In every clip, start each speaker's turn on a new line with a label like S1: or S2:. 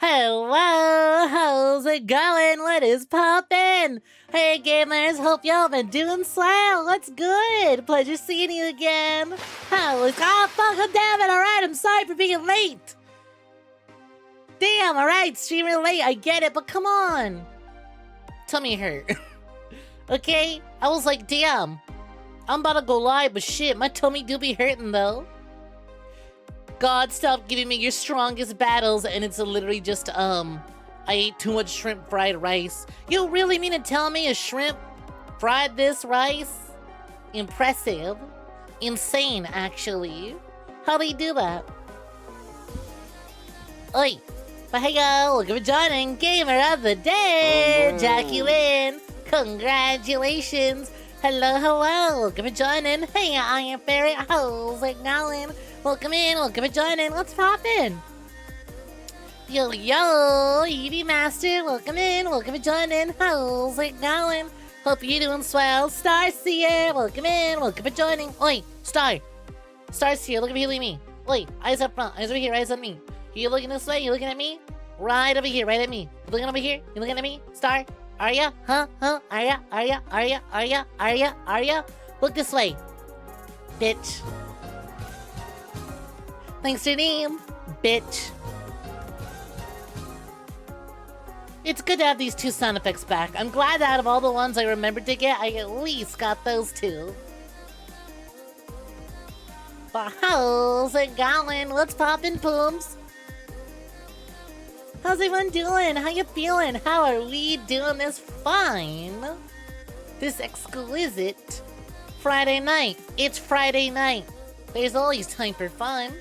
S1: Hello, how's it going? What is poppin'? Hey gamers, hope y'all been doing swell. What's good? Pleasure seeing you again. Oh, fuck, damn it, alright, I'm sorry for being late. Damn, alright, streamer late, I get it, but come on. Tummy hurt. Okay? I was like, damn. I'm about to go live, but shit, my tummy do be hurting though. God, stop giving me your strongest battles, and it's literally just, I ate too much shrimp fried rice. You really mean to tell me a shrimp fried this rice? Impressive. Insane, actually. How do you do that? Oi. But hey, yo, look at joining Gamer of the Day, 𝐒𝐤 Congratulations. Hello, hello. Welcome for joining. Hey, Iron Fairy. How's it going? Welcome in. Welcome for joining. Let's pop in. Yo, yo, Eevee Master. Welcome in. Welcome for joining. How's it going? Hope you're doing swell. Starseer. Welcome in. Welcome for joining. Oi, Star. Starseer. Look over here. Look at me. Oi, eyes up front. Eyes over here. Eyes on me. You looking this way? You looking at me? Right over here. Right at me. You looking over here? You looking at me? Star. Arya? Huh? Huh? Arya? Arya? Arya? Arya? Arya? Arya? Look this way. Bitch. Thanks for your name. Bitch. It's good to have these two sound effects back. I'm glad that out of all the ones I remembered to get, I at least got those two. But how's it going? What's poppin', Pooms? How's everyone doing? How you feeling? How are we doing this fine? This exquisite Friday night. It's Friday night. There's always time for fun.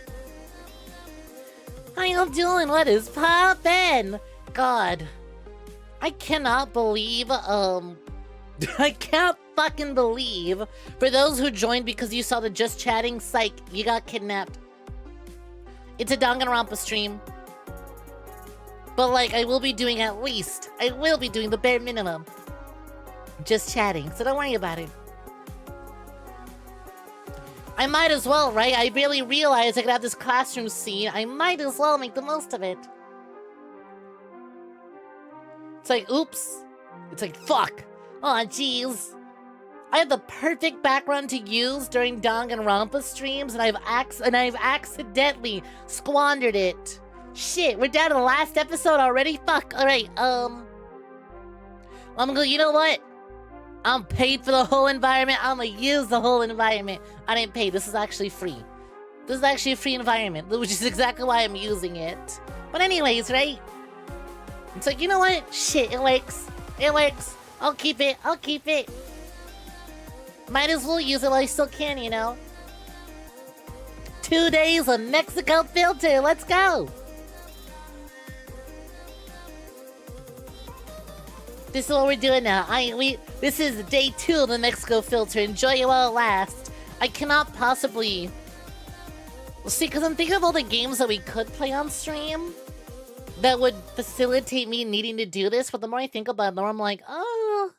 S1: How y'all doing? What is poppin'? God. I cannot believe, I can't fucking believe, for those who joined because you saw the Just Chatting, psych, you got kidnapped. It's a Danganronpa stream. But, like, I will be doing the bare minimum. Just chatting, so don't worry about it. I might as well, right? I barely realized I could have this classroom scene. I might as well make the most of it. It's like, oops. It's like, fuck. Aw, jeez. I have the perfect background to use during Danganronpa streams, and I've accidentally squandered it. Shit, we're down to the last episode already? Fuck, alright, I'm gonna go, you know what? I'm paid for the whole environment, I'm gonna use the whole environment. I didn't pay, this is actually free. This is actually a free environment, which is exactly why I'm using it. But anyways, right? It's like, you know what? Shit, it works. It works. I'll keep it, I'll keep it. Might as well use it while I still can, you know? 2 days of Mexico filter, let's go! This is what we're doing now. This is day 2 of the Mexico filter. Enjoy it while it lasts. I cannot possibly... See, because I'm thinking of all the games that we could play on stream that would facilitate me needing to do this, but the more I think about it, the more I'm like, oh...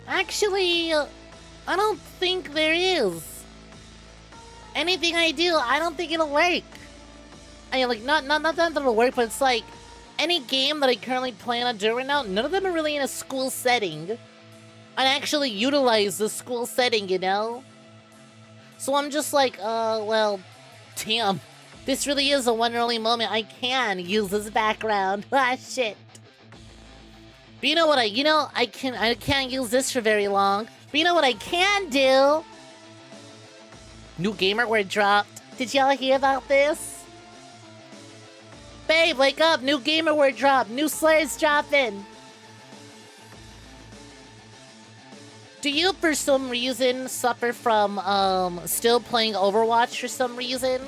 S1: Actually, I don't think there is. Anything I do, I don't think it'll work. I mean, like, not that it'll work, but it's like... Any game that I currently plan on doing right now, none of them are really in a school setting. I actually utilize the school setting, you know? So I'm just like, well, damn. This really is a one and only moment I can use this background. Ah, shit. But you know what I can't use this for very long. But you know what I can do? New gamer word dropped. Did y'all hear about this? Babe, wake up! New gamer word drop! New Slayer's dropping! Do you, for some reason, suffer from, still playing Overwatch for some reason?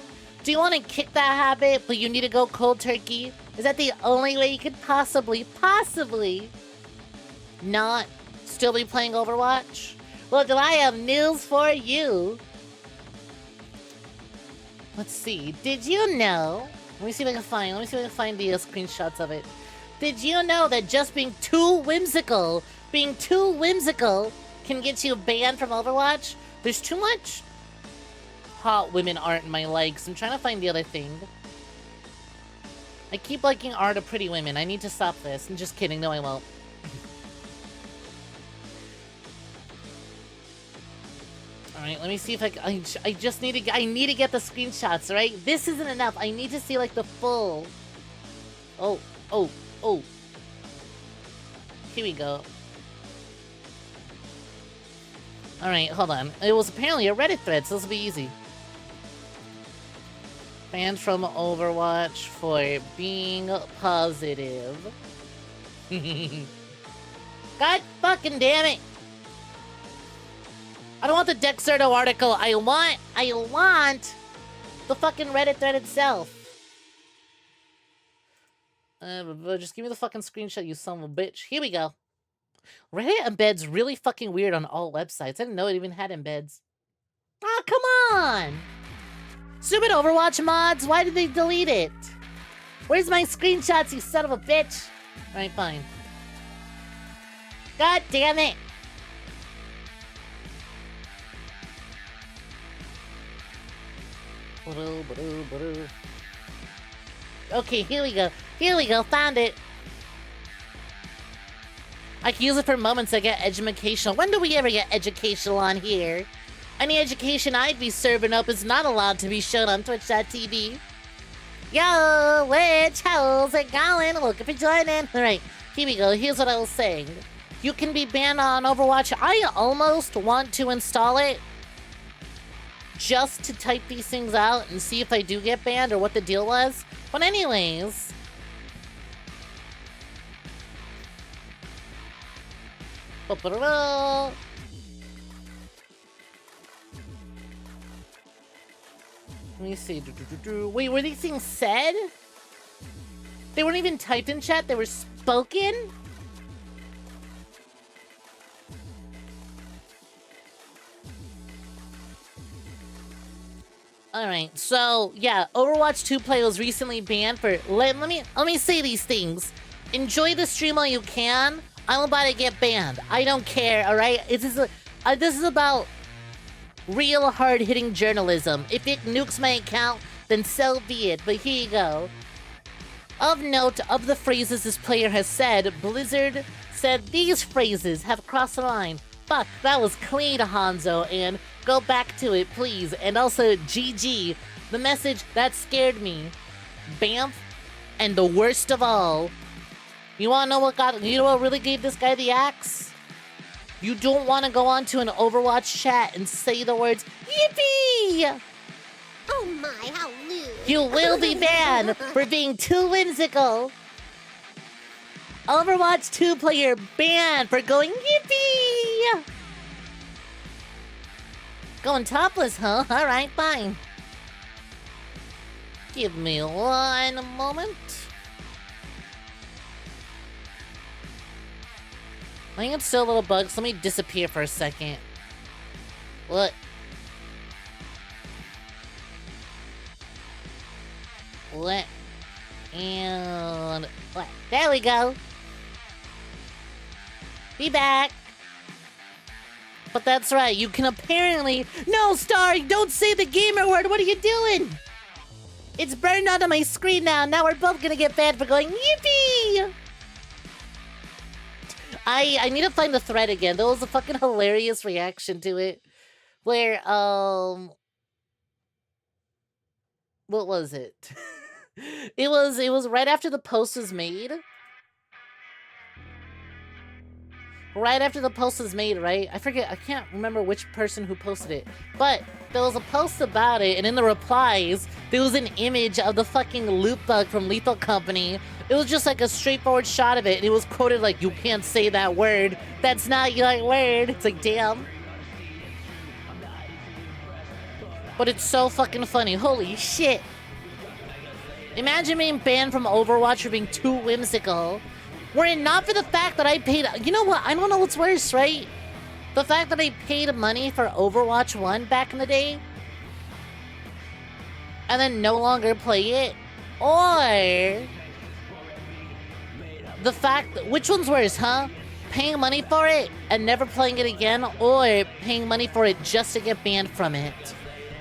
S1: Do you want to kick that habit, but you need to go cold turkey? Is that the only way you could possibly not still be playing Overwatch? Well, then I have news for you! Let's see, did you know... Let me see if I can find the screenshots of it. Did you know that just being too whimsical can get you banned from Overwatch? There's too much hot women aren't in my likes. I'm trying to find the other thing. I keep liking art of pretty women. I need to stop this. I'm just kidding. No, I won't. Alright, let me see if I just need to... I need to get the screenshots, right? This isn't enough. I need to see, like, the full... Oh. Here we go. Alright, hold on. It was apparently a Reddit thread, so this will be easy. Banned from Overwatch for being positive. God fucking damn it! I don't want the Dexerto article. I want the fucking Reddit thread itself. Just give me the fucking screenshot, you son of a bitch. Here we go. Reddit embeds really fucking weird on all websites. I didn't know it even had embeds. Oh, come on! Stupid Overwatch mods, why did they delete it? Where's my screenshots, you son of a bitch? Alright, fine. God damn it! Okay, here we go. Here we go, found it. I can use it for moments I get educational. When do we ever get educational on here? Any education I'd be serving up is not allowed to be shown on Twitch.tv. Yo, Witch, how's it going? Looking for joining. Alright, here we go. Here's what I was saying. You can be banned on Overwatch. I almost want to install it just to type these things out and see if I do get banned or what the deal was. But anyways... Let me see. Wait, were these things said? They weren't even typed in chat, they were spoken? Alright, so, yeah, Overwatch 2 play was recently banned for... Let me say these things. Enjoy the stream while you can. I'm about to get banned. I don't care, alright? This is about real hard-hitting journalism. If it nukes my account, then so be it. But here you go. Of note, of the phrases this player has said, Blizzard said these phrases have crossed the line. Fuck, that was clean, Hanzo, and go back to it, please. And also, GG, the message that scared me. Bamf, and the worst of all. You wanna know what really gave this guy the axe? You don't want to go onto an Overwatch chat and say the words, Yippee!
S2: Oh my, how lewd.
S1: You will be banned for being too whimsical. Overwatch 2 player banned for going Yippee! Going topless, huh? Alright, fine. Give me one moment. I think it's still a little bug, so let me disappear for a second. What? What? And... what? There we go! Be back! But that's right, you can apparently... No, Star! Don't say the gamer word! What are you doing? It's burned onto my screen now! Now we're both gonna get banned for going Yippee! I need to find the thread again. There was a fucking hilarious reaction to it. Where, what was it? It was right after the post was made. Right after the post was made, right? I forget, I can't remember which person who posted it. But there was a post about it, and in the replies, there was an image of the fucking loot bug from Lethal Company. It was just like a straightforward shot of it, and it was quoted like, you can't say that word. That's not your word. It's like, damn. But it's so fucking funny. Holy shit. Imagine being banned from Overwatch for being too whimsical. Were it not for the fact that I paid... You know what? I don't know what's worse, right? The fact that I paid money for Overwatch 1 back in the day, and then no longer play it, or... the fact that... Which one's worse, huh? Paying money for it and never playing it again, or paying money for it just to get banned from it?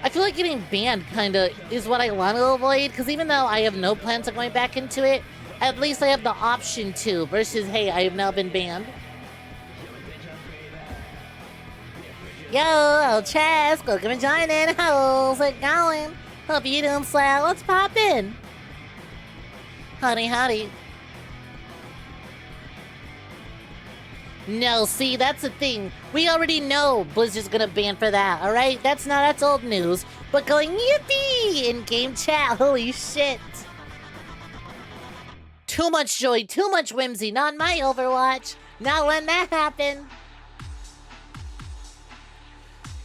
S1: I feel like getting banned kinda is what I want to avoid, because even though I have no plans of going back into it, at least I have the option to, versus, hey, I have now been banned. Yo, Chess, welcome to join in. How's it going? Hope you doing swell. Let's pop in. Howdy, howdy. No, see, that's the thing. We already know Blizzard's gonna ban for that, alright? That's old news. But going yippee in game chat, holy shit. Too much joy, too much whimsy, not my Overwatch. Not letting that happen.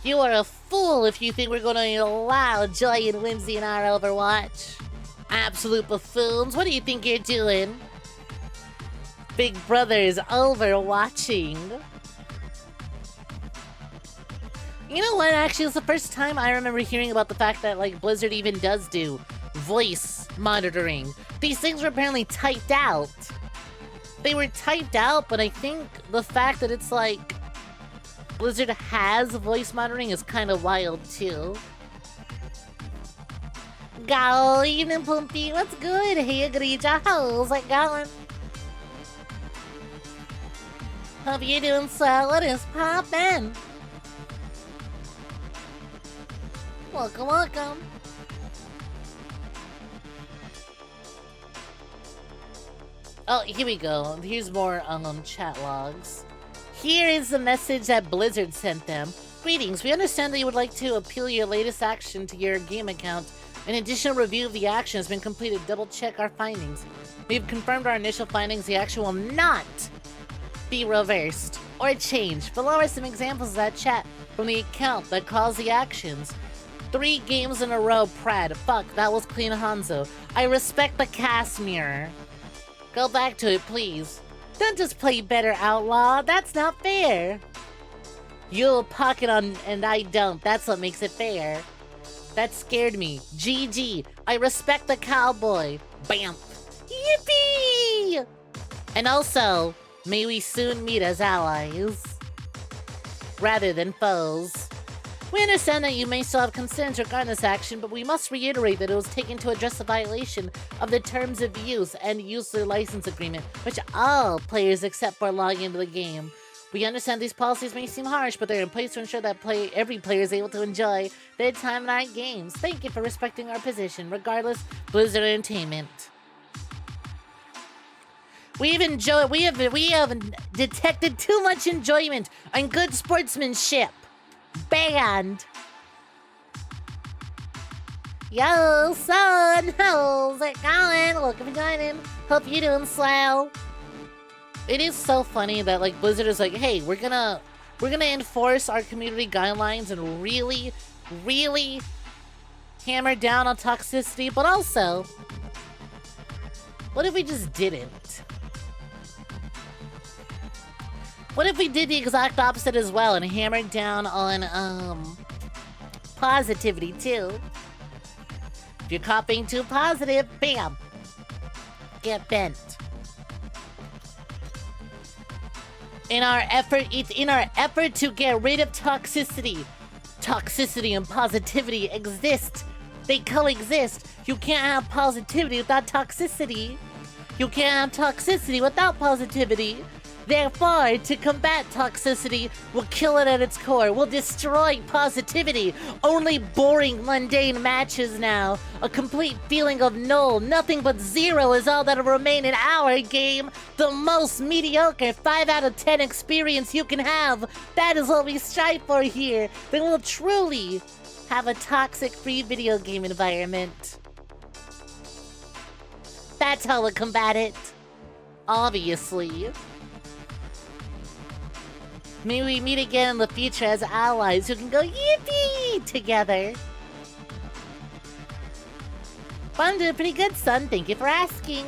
S1: You are a fool if you think we're gonna allow joy and whimsy in our Overwatch. Absolute buffoons, what do you think you're doing? Big Brother is overwatching. You know what, actually, it's the first time I remember hearing about the fact that, like, Blizzard even does do voice monitoring. These things were apparently typed out. They were typed out, but I think the fact that it's, like, Blizzard has voice monitoring is kind of wild, too. Go, evening, Pumpy. What's good? Hey, Grija. How's it going? Hope you're doing swell. It is poppin'. Welcome, welcome. Oh, here we go. Here's more chat logs. Here is the message that Blizzard sent them. Greetings. We understand that you would like to appeal your latest action to your game account. An additional review of the action has been completed. Double check our findings. We've confirmed our initial findings. The action will not be reversed or changed. Below are some examples of that chat from the account that caused the actions. 3 games in a row, Prad. Fuck, that was 𝐿 I respect the cast mirror. Go back to it, please. Don't just play better, Outlaw. That's not fair. You'll pocket on and I don't. That's what makes it fair. That scared me. GG. I respect the cowboy. Bam. Yippee! And also, may we soon meet as allies, rather than foes. We understand that you may still have concerns regarding this action, but we must reiterate that it was taken to address the violation of the terms of use and user license agreement, which all players except for logging into the game. We understand these policies may seem harsh, but they're in place to ensure that every player is able to enjoy their time in our games. Thank you for respecting our position. Regardless, Blizzard Entertainment. We have detected too much enjoyment and good sportsmanship. Banned. Yo, son, how's it going? Welcome to joining. Hope you're doing swell. It is so funny that, like, Blizzard is like, hey, we're gonna enforce our community guidelines and really, really hammer down on toxicity, but also, what if we just didn't? What if we did the exact opposite as well and hammered down on, positivity too? If you're caught being too positive, bam! Get bent. In our effort to get rid of toxicity and positivity exist. They coexist. You can't have positivity without toxicity. You can't have toxicity without positivity. Therefore, to combat toxicity, we'll kill it at its core. We'll destroy positivity. Only boring, mundane matches now. A complete feeling of null. Nothing but zero is all that'll remain in our game. The most mediocre 5 out of 10 experience you can have. That is what we strive for here. Then we'll truly have a toxic-free video game environment. That's how we'll combat it. Obviously. May we meet again in the future as allies who can go yippee together. But I'm doing pretty good, son. Thank you for asking.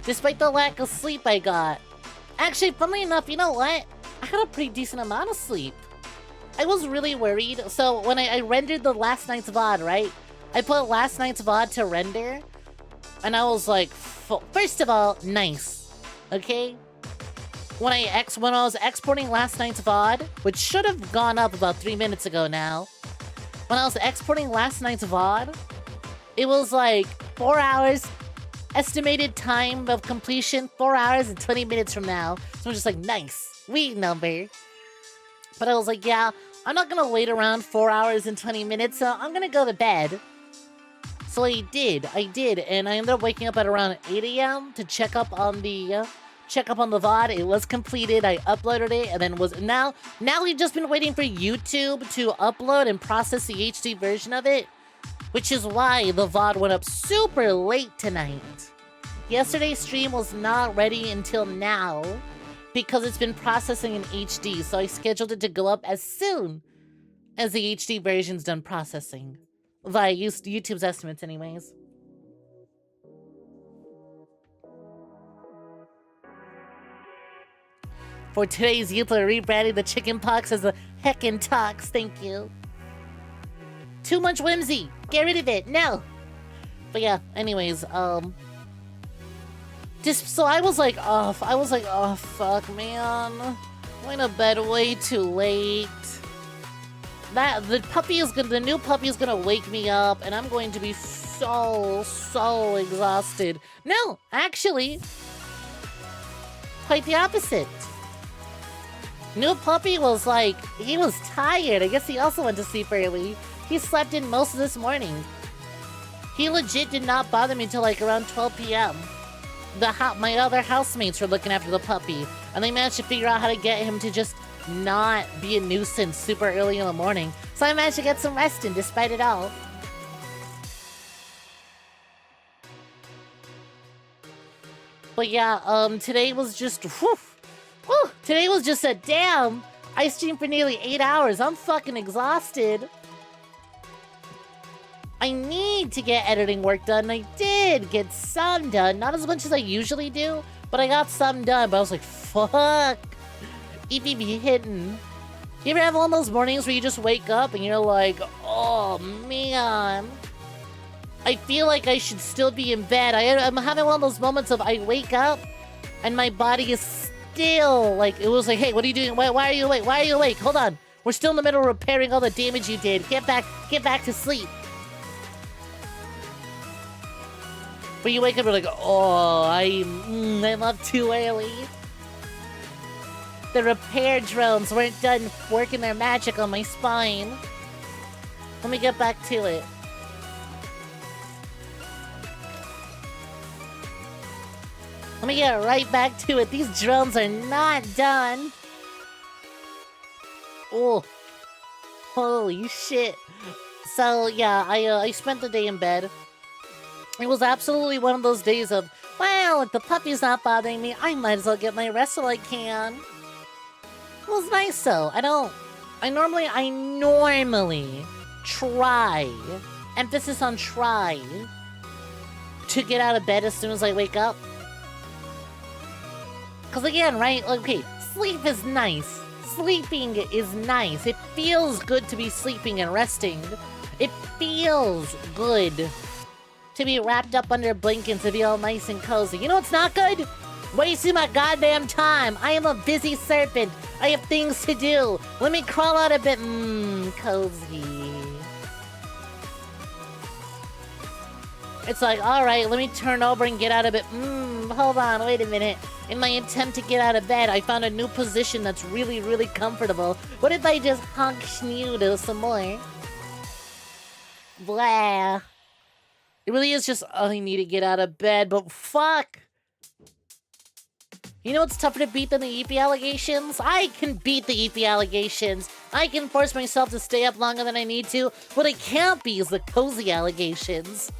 S1: Despite the lack of sleep I got. Actually, funnily enough, you know what? I had a pretty decent amount of sleep. I was really worried. So when I rendered the last night's VOD, right? I put last night's VOD to render. And I was like, first of all, nice. Okay? When I was exporting last night's VOD, which should have gone up about 3 minutes ago now, when I was exporting last night's VOD, it was like 4 hours, estimated time of completion, 4 hours and 20 minutes from now. So I'm just like, nice, sweet number. But I was like, yeah, I'm not gonna wait around 4 hours and 20 minutes, so I'm gonna go to bed. So I did, and I ended up waking up at around 8 a.m. to check up on the VOD. It was completed. I uploaded it, and then now we've just been waiting for YouTube to upload and process the HD version of it, which is why the VOD went up super late tonight. Yesterday's stream was not ready until now because it's been processing in HD, so I scheduled it to go up as soon as the HD version's done processing. Via YouTube's estimates, anyways. For today's youth, are rebranding the chicken pox as the 𝐒𝐚𝐿. Thank you. Too much whimsy. Get rid of it. No. But yeah, anyways, just so I was like, oh fuck, man. I went to bed way too late. The new puppy is gonna wake me up, and I'm going to be so exhausted. No, actually, quite the opposite. New puppy was like, he was tired. I guess he also went to sleep early. He slept in most of this morning. He legit did not bother me until like around 12 p.m. My other housemates were looking after the puppy, and they managed to figure out how to get him to just not be a nuisance super early in the morning. So I managed to get some rest in despite it all. But yeah, today was just, today was just a damn. I streamed for nearly 8 hours. I'm fucking exhausted. I need to get editing work done. I did get some done. Not as much as I usually do, but I got some done. But I was like, fuck. EPB hidden. You ever have one of those mornings where you just wake up and you're like, oh man, I feel like I should still be in bed. I'm having one of those moments of I wake up and my body is still like, it was like, hey, what are you doing? Why are you awake? Why are you awake? Hold on. We're still in the middle of repairing all the damage you did. Get back to sleep. But you wake up and you're like, oh, I'm up too early. The repair drones weren't done working their magic on my spine. Let me get back to it. Let me get right back to it. These drones are not done. Oh. Holy shit. So, yeah, I spent the day in bed. It was absolutely one of those days of, well, if the puppy's not bothering me, I might as well get my rest while I can. It was nice though. I normally try, emphasis on try, to get out of bed as soon as I wake up. Cause again, right, okay, sleep is nice. Sleeping is nice. It feels good to be sleeping and resting. It feels good to be wrapped up under blankets and be all nice and cozy. You know what's not good? Wasting my goddamn time. I am a busy serpent. I have things to do. Let me crawl out a bit. Cozy. It's like, alright, let me turn over and get out of bed. Hold on, wait a minute. In my attempt to get out of bed, I found a new position that's really, really comfortable. What if I just honk schnoodle some more? Blah. It really is just, oh, I need to get out of bed, but fuck. You know what's tougher to beat than the EP allegations? I can beat the EP allegations. I can force myself to stay up longer than I need to. What I can't be is the cozy allegations.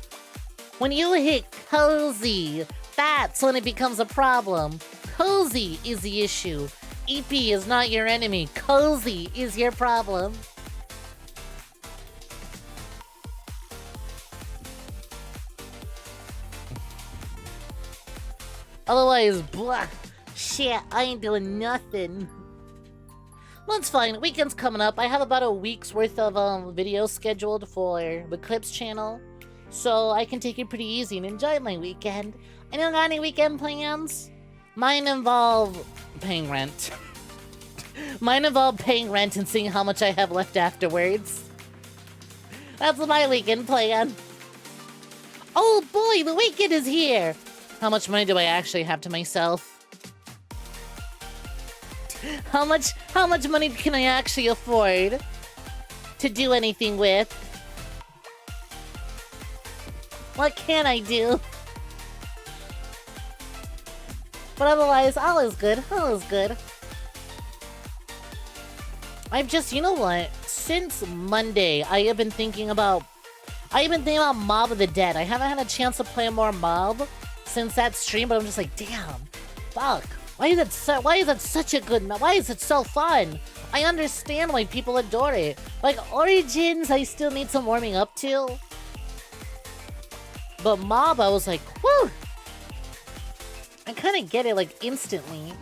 S1: When you hit cozy, that's when it becomes a problem. Cozy is the issue. EP is not your enemy. Cozy is your problem. Otherwise, blah. Shit, I ain't doing nothing. Well, it's fine. Weekend's coming up. I have about a week's worth of videos scheduled for the Clips channel. So I can take it pretty easy and enjoy my weekend. I don't got any weekend plans. Mine involve paying rent. Mine involve paying rent and seeing how much I have left afterwards. That's my weekend plan. Oh boy, the weekend is here! How much money do I actually have to myself? How much money can I actually afford to do anything with? What can I do? But otherwise, all is good. All is good. I've just, you know what? Since Monday, I have been thinking about Mob of the Dead. I haven't had a chance to play more Mob since that stream, but I'm just like, damn, fuck. Why is it such a good map? Why is it so fun? I understand why people adore it. Like, Origins, I still need some warming up to. But Mob, I was like, whew! I kind of get it, like, instantly.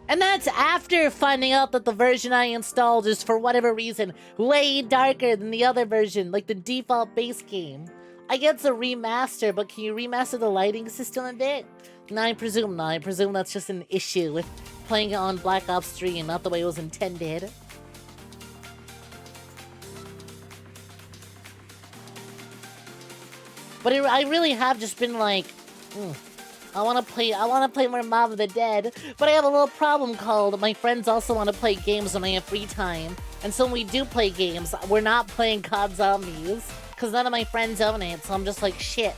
S1: And that's after finding out that the version I installed is, for whatever reason, way darker than the other version, like the default base game. I get it's a remaster, but can you remaster the lighting system a bit? No, I presume not. I presume that's just an issue with playing it on Black Ops 3 and not the way it was intended. But I really have just been like, I want to play more Mob of the Dead, but I have a little problem called my friends also want to play games when I have free time. And so when we do play games, we're not playing COD Zombies, because none of my friends own it, so I'm just like, shit.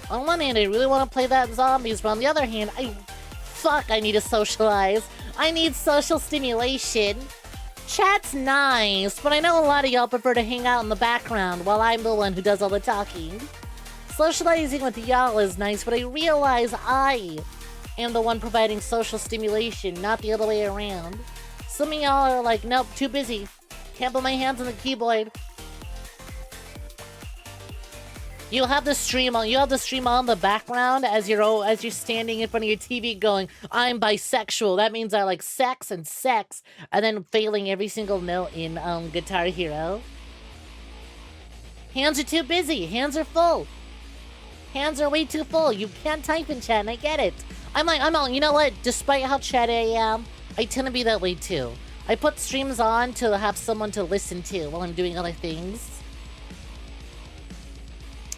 S1: On one hand, I really want to play that Zombies, but on the other hand, I need to socialize. I need social stimulation. Chat's nice, but I know a lot of y'all prefer to hang out in the background while I'm the one who does all the talking. Socializing with y'all is nice, but I realize I am the one providing social stimulation, not the other way around. Some of y'all are like, nope, too busy. Can't put my hands on the keyboard. You have the stream on the background as you're standing in front of your TV going, I'm bisexual. That means I like sex, and then failing every single note in Guitar Hero. Hands are too busy. Hands are full. Hands are way too full. You can't type in chat, and I get it. You know what? Despite how chatty I am, I tend to be that way too. I put streams on to have someone to listen to while I'm doing other things.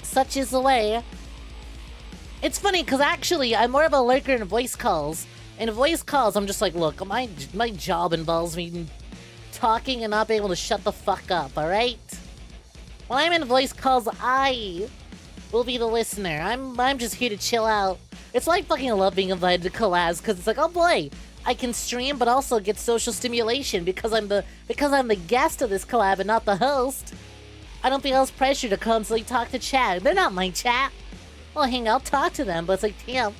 S1: Such is the way. It's funny, because actually, I'm more of a lurker in voice calls. In voice calls, I'm just like, look, my job involves me talking and not being able to shut the fuck up, alright? When I'm in voice calls, I will be the listener. I'm just here to chill out. It's like fucking love being invited to collabs, because it's like, oh boy, I can stream but also get social stimulation because I'm the guest of this collab and not the host. I don't feel as pressure to constantly talk to chat. They're not my chat. I'll hang out, talk to them, but it's like, damn,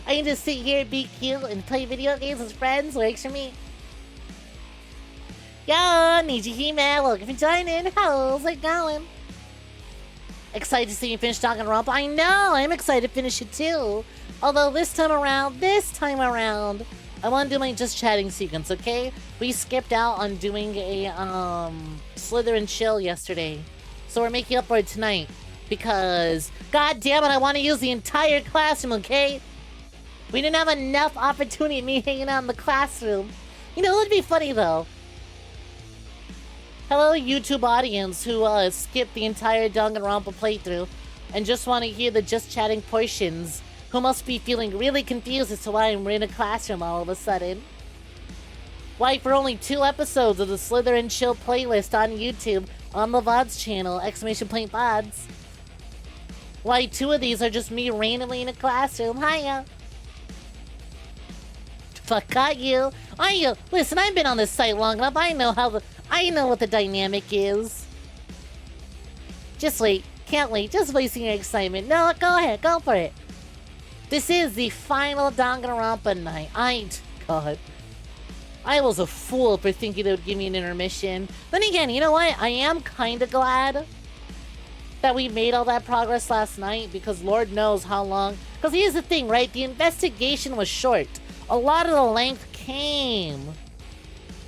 S1: I can just sit here, be cute, and play video games with friends. Works for me. Yo, 𝐒𝐴𝐬𝐬, welcome for joining. How's it going? Excited to see you finish Danganronpa. I know, I'm excited to finish it too. Although this time around, I want to do my just chatting sequence, okay? We skipped out on doing a Slither and chill yesterday. So we're making up for it tonight. Because, god damn it, I want to use the entire classroom, okay? We didn't have enough opportunity of me hanging out in the classroom. You know, it would be funny though. Hello, YouTube audience who skipped the entire Danganronpa playthrough and just want to hear the just chatting portions, who must be feeling really confused as to why I'm in a classroom all of a sudden. Why, for only 2 episodes of the Slither and Chill playlist on YouTube on the Vods channel, !Vods. Why, 2 of these are just me randomly in a classroom. Hiya. Fuck got you. Listen, I've been on this site long enough. I know what the dynamic is. Just wait. Can't wait. Just voicing your excitement. No, go ahead. Go for it. This is the final Danganronpa night. God. I was a fool for thinking they would give me an intermission. Then again, you know what? I am kinda glad that we made all that progress last night, because Lord knows how long. Because here's the thing, right? The investigation was short. A lot of the length came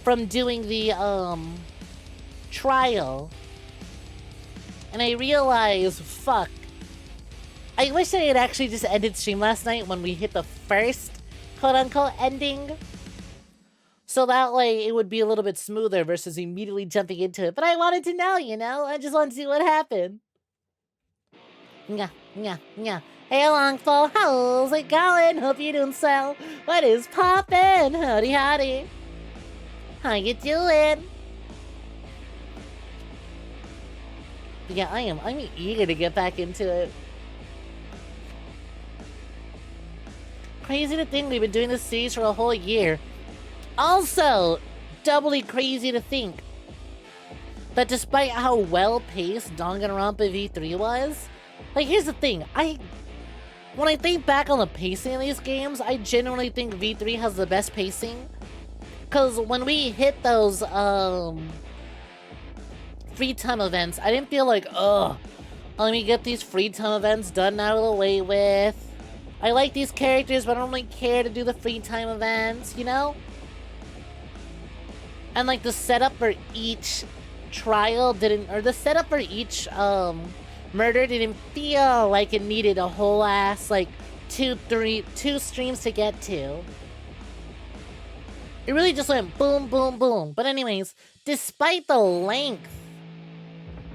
S1: from doing the, trial. And I realized, fuck. I wish I had actually just ended stream last night when we hit the first quote-unquote ending. So that way it would be a little bit smoother versus immediately jumping into it. But I wanted to know, you know? I just wanted to see what happened. Yeah, yeah, yeah. Hey, Longfall, how's it going? Hope you're doing well. What is poppin'? Howdy, howdy. How you doing? Yeah, I'm eager to get back into it. Crazy to think we've been doing this series for a whole year. Also, doubly crazy to think that despite how well-paced Danganronpa V3 was, like, here's the thing, when I think back on the pacing of these games, I genuinely think V3 has the best pacing. Because when we hit those, free time events, I didn't feel like, ugh, let me get these free time events done out of the way with. I like these characters, but I don't really care to do the free time events, you know? And, like, the setup for each trial the setup for each, murder didn't feel like it needed a whole ass, like, two streams to get to. It really just went boom, boom, boom. But anyways, despite the length,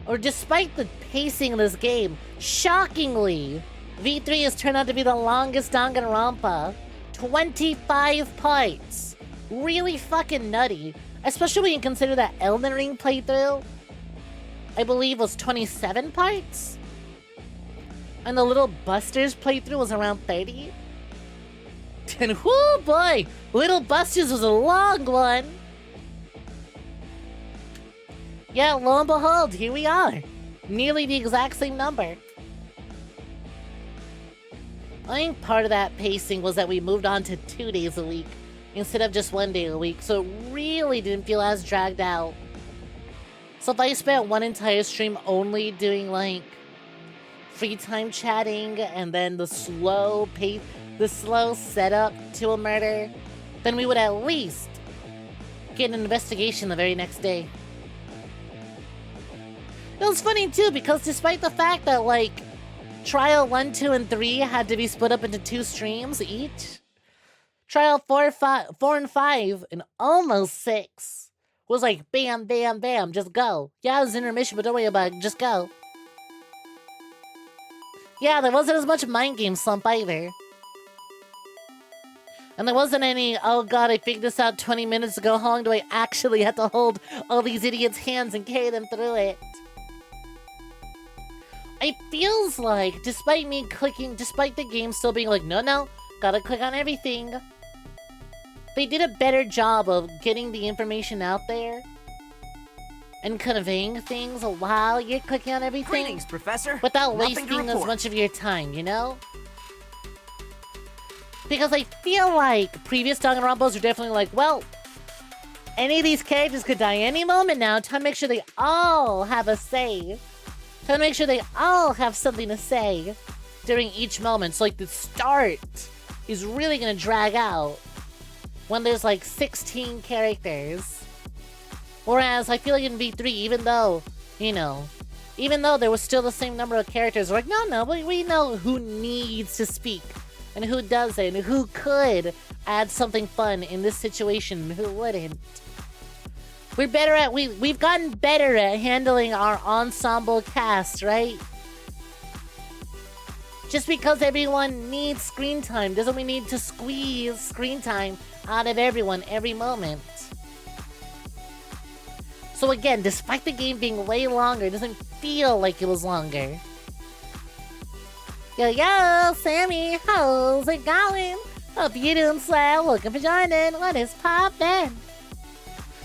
S1: or despite the pacing of this game, shockingly, V3 has turned out to be the longest Danganronpa. 25 parts. Really fucking nutty. Especially when you consider that Elden Ring playthrough, I believe, was 27 parts? And the Little Busters playthrough was around 30? And whoo boy! Little Busters was a long one! Yeah, lo and behold, here we are. Nearly the exact same number. I think part of that pacing was that we moved on to 2 days a week instead of just 1 day a week, so it really didn't feel as dragged out. So if I spent one entire stream only doing, like, free time chatting and then the slow setup to a murder, then we would at least get an investigation the very next day. It was funny too, because despite the fact that, like, Trial 1, 2, and 3 had to be split up into 2 streams each, Trial 4, and 5, and almost 6 was like bam, bam, bam, just go. Yeah, it was intermission, but don't worry about it, just go. Yeah, there wasn't as much mind game slump either. And there wasn't any, oh god, I figured this out 20 minutes ago, how long do I actually have to hold all these idiots' hands and carry them through it? It feels like, despite the game still being like, no, gotta click on everything, they did a better job of getting the information out there and conveying things while you're clicking on everything.
S3: Greetings, Professor.
S1: Without wasting as much of your time, you know? Because I feel like previous Danganronpas are definitely like, well, any of these characters could die any moment now. Time to make sure they all have a say. Time to make sure they all have something to say during each moment. So, like, the start is really gonna drag out when there's, like, 16 characters. Whereas, I feel like in V3, even though there was still the same number of characters, we're like, no, we know who needs to speak, and who doesn't, and who could add something fun in this situation, and who wouldn't. We've gotten better at handling our ensemble cast, right? Just because everyone needs screen time doesn't mean we need to squeeze screen time out of everyone every moment. So again, despite the game being way longer, it doesn't feel like it was longer. Yo, Sammy, how's it going? Hope you're doing well. Welcome for joining. What is poppin'?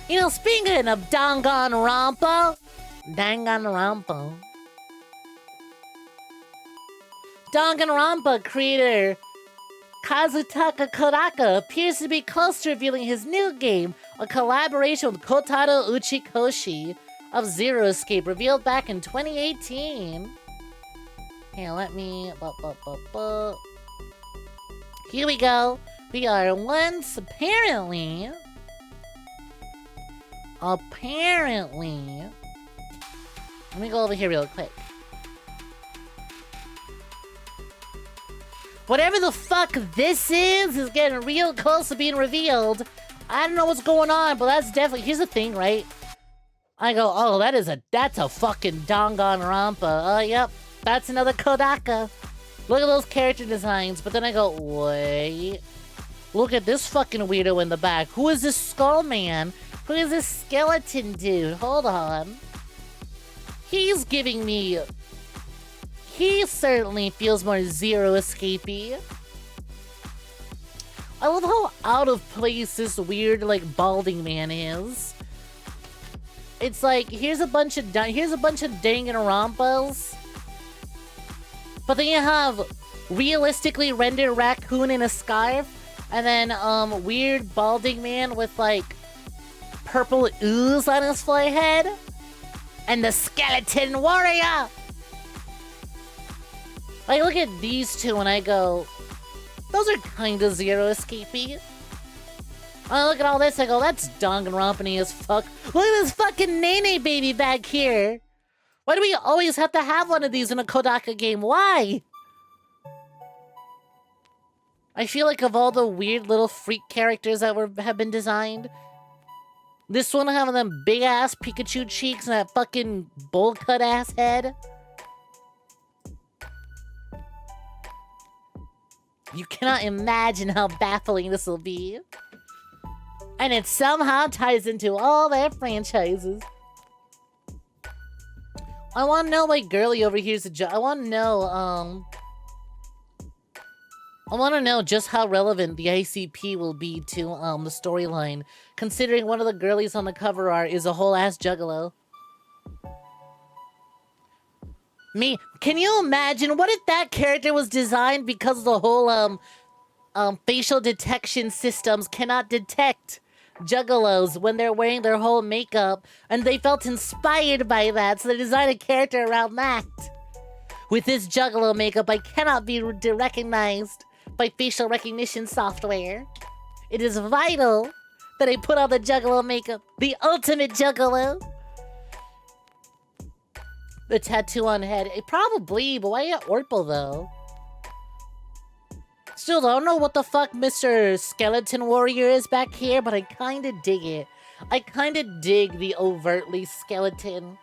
S1: You know, speaking of Danganronpa, Danganronpa creator Kazutaka Kodaka appears to be close to revealing his new game, a collaboration with Kotaro Uchikoshi of Zero Escape, revealed back in 2018. Here, let me... Here we go. We are once apparently... Let me go over here real quick. Whatever the fuck this is getting real close to being revealed. I don't know what's going on, but that's definitely... Here's the thing, right? I go, oh, that's a fucking Danganronpa. Yep, that's another Kodaka. Look at those character designs. But then I go, wait. Look at this fucking weirdo in the back. Who is this skull man? Who is this skeleton dude? Hold on. He's giving me... He certainly feels more 𝐒𝐧𝐤 I love how out of place this weird, like, balding man is. It's like, here's a bunch of Danganronpas. But then you have realistically rendered raccoon in a scarf. And then, weird balding man with, like, purple ooze on his forehead. And the skeleton warrior! I look at these two and I go, those are kinda 𝐒𝐧𝐤. I look at all this, I go, that's Danganronpa as fuck. Look at this fucking Nene baby back here! Why do we always have to have one of these in a Kodaka game? Why? I feel like of all the weird little freak characters that have been designed, this one having them big-ass Pikachu cheeks and that fucking bowl-cut-ass head. You cannot imagine how baffling this will be. And it somehow ties into all their franchises. I want to know, like, girly over here's a job. I want to know just how relevant the ICP will be to the storyline, considering one of the girlies on the cover art is a whole-ass juggalo. Can you imagine? What if that character was designed because the whole facial detection systems cannot detect juggalos when they're wearing their whole makeup, and they felt inspired by that, so they designed a character around that. With this juggalo makeup, I cannot be recognized by facial recognition software. It is vital that I put on the juggalo makeup, the ultimate juggalo. The tattoo on head, probably, but why get Orpal though? Still don't know what the fuck Mr. Skeleton Warrior is back here, but I kinda dig it. I kinda dig the overtly skeleton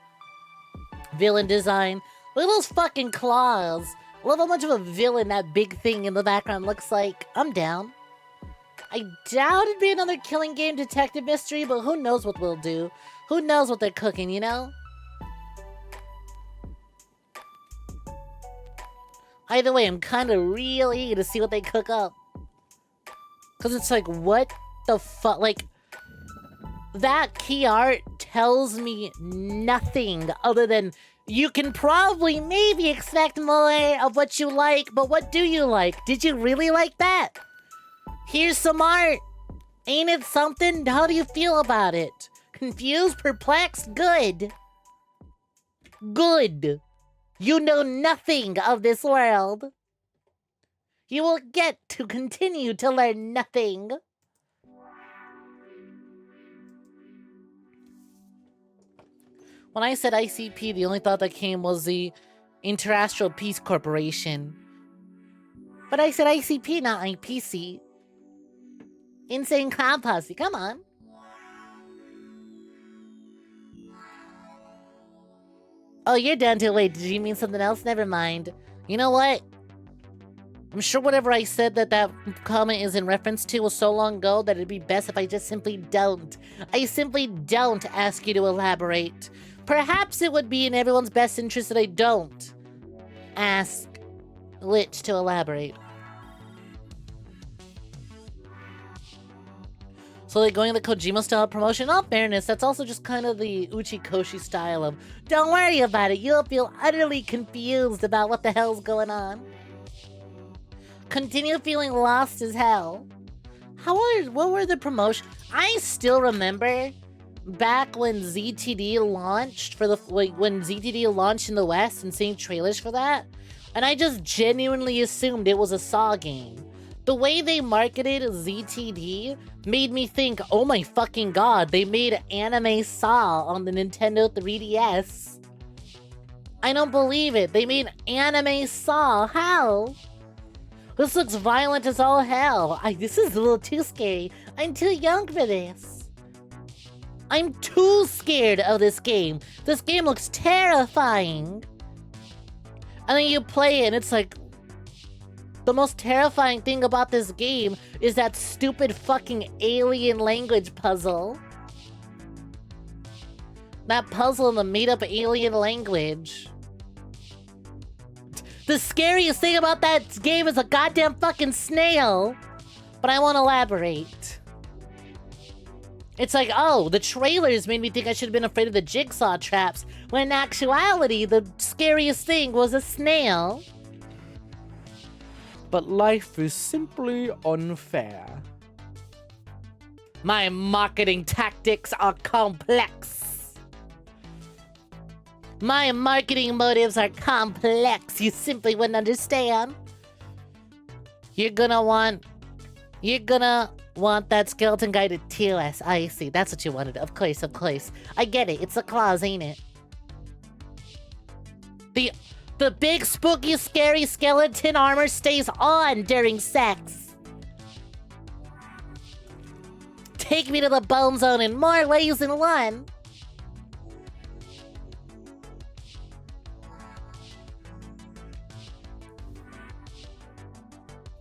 S1: villain design. Look at those fucking claws. I love how much of a villain that big thing in the background looks like. I'm down. I doubt it'd be another killing game detective mystery, but who knows what we'll do. Who knows what they're cooking, you know? Either way, I'm kind of real eager to see what they cook up. Because it's like, what the fuck? Like, that key art tells me nothing other than you can probably maybe expect more of what you like, but what do you like? Did you really like that? Here's some art. Ain't it something? How do you feel about it? Confused? Perplexed? Good. Good. You know nothing of this world. You will get to continue to learn nothing. When I said ICP, the only thought that came was the Interastral Peace Corporation. But I said ICP, not IPC. Insane Clown Posse, come on. Oh, you're down to wait. Did you mean something else? Never mind. You know what? I'm sure whatever I said that comment is in reference to was so long ago that it'd be best if I just simply don't. I simply don't ask you to elaborate. Perhaps it would be in everyone's best interest that I don't ask Lich to elaborate. So they're going the Kojima style promotion. All fairness, that's also just kind of the Uchikoshi style of, don't worry about it, you'll feel utterly confused about what the hell's going on. Continue feeling lost as hell. What were the promotions? I still remember back when ZTD launched when ZTD launched in the West and seeing trailers for that, and I just genuinely assumed it was a Saw game. The way they marketed ZTD made me think, oh my fucking god, they made anime Saw on the Nintendo 3DS. I don't believe it. They made anime Saw. How? This looks violent as all hell. This is a little too scary. I'm too young for this. I'm too scared of this game. This game looks terrifying. And then you play it and it's like, the most terrifying thing about this game is that stupid fucking alien language puzzle. That puzzle in the made-up alien language. The scariest thing about that game is a goddamn fucking snail. But I won't elaborate. It's like, oh, the trailers made me think I should have been afraid of the jigsaw traps, when in actuality, the scariest thing was a snail.
S3: But life is simply unfair.
S1: My marketing tactics are complex. My marketing motives are complex. You simply wouldn't understand. You're gonna want that skeleton guy to tear us. I see. That's what you wanted. Of course, of course. I get it. It's a clause, ain't it? The big, spooky, scary skeleton armor stays on during sex. Take me to the bone zone in more ways than one.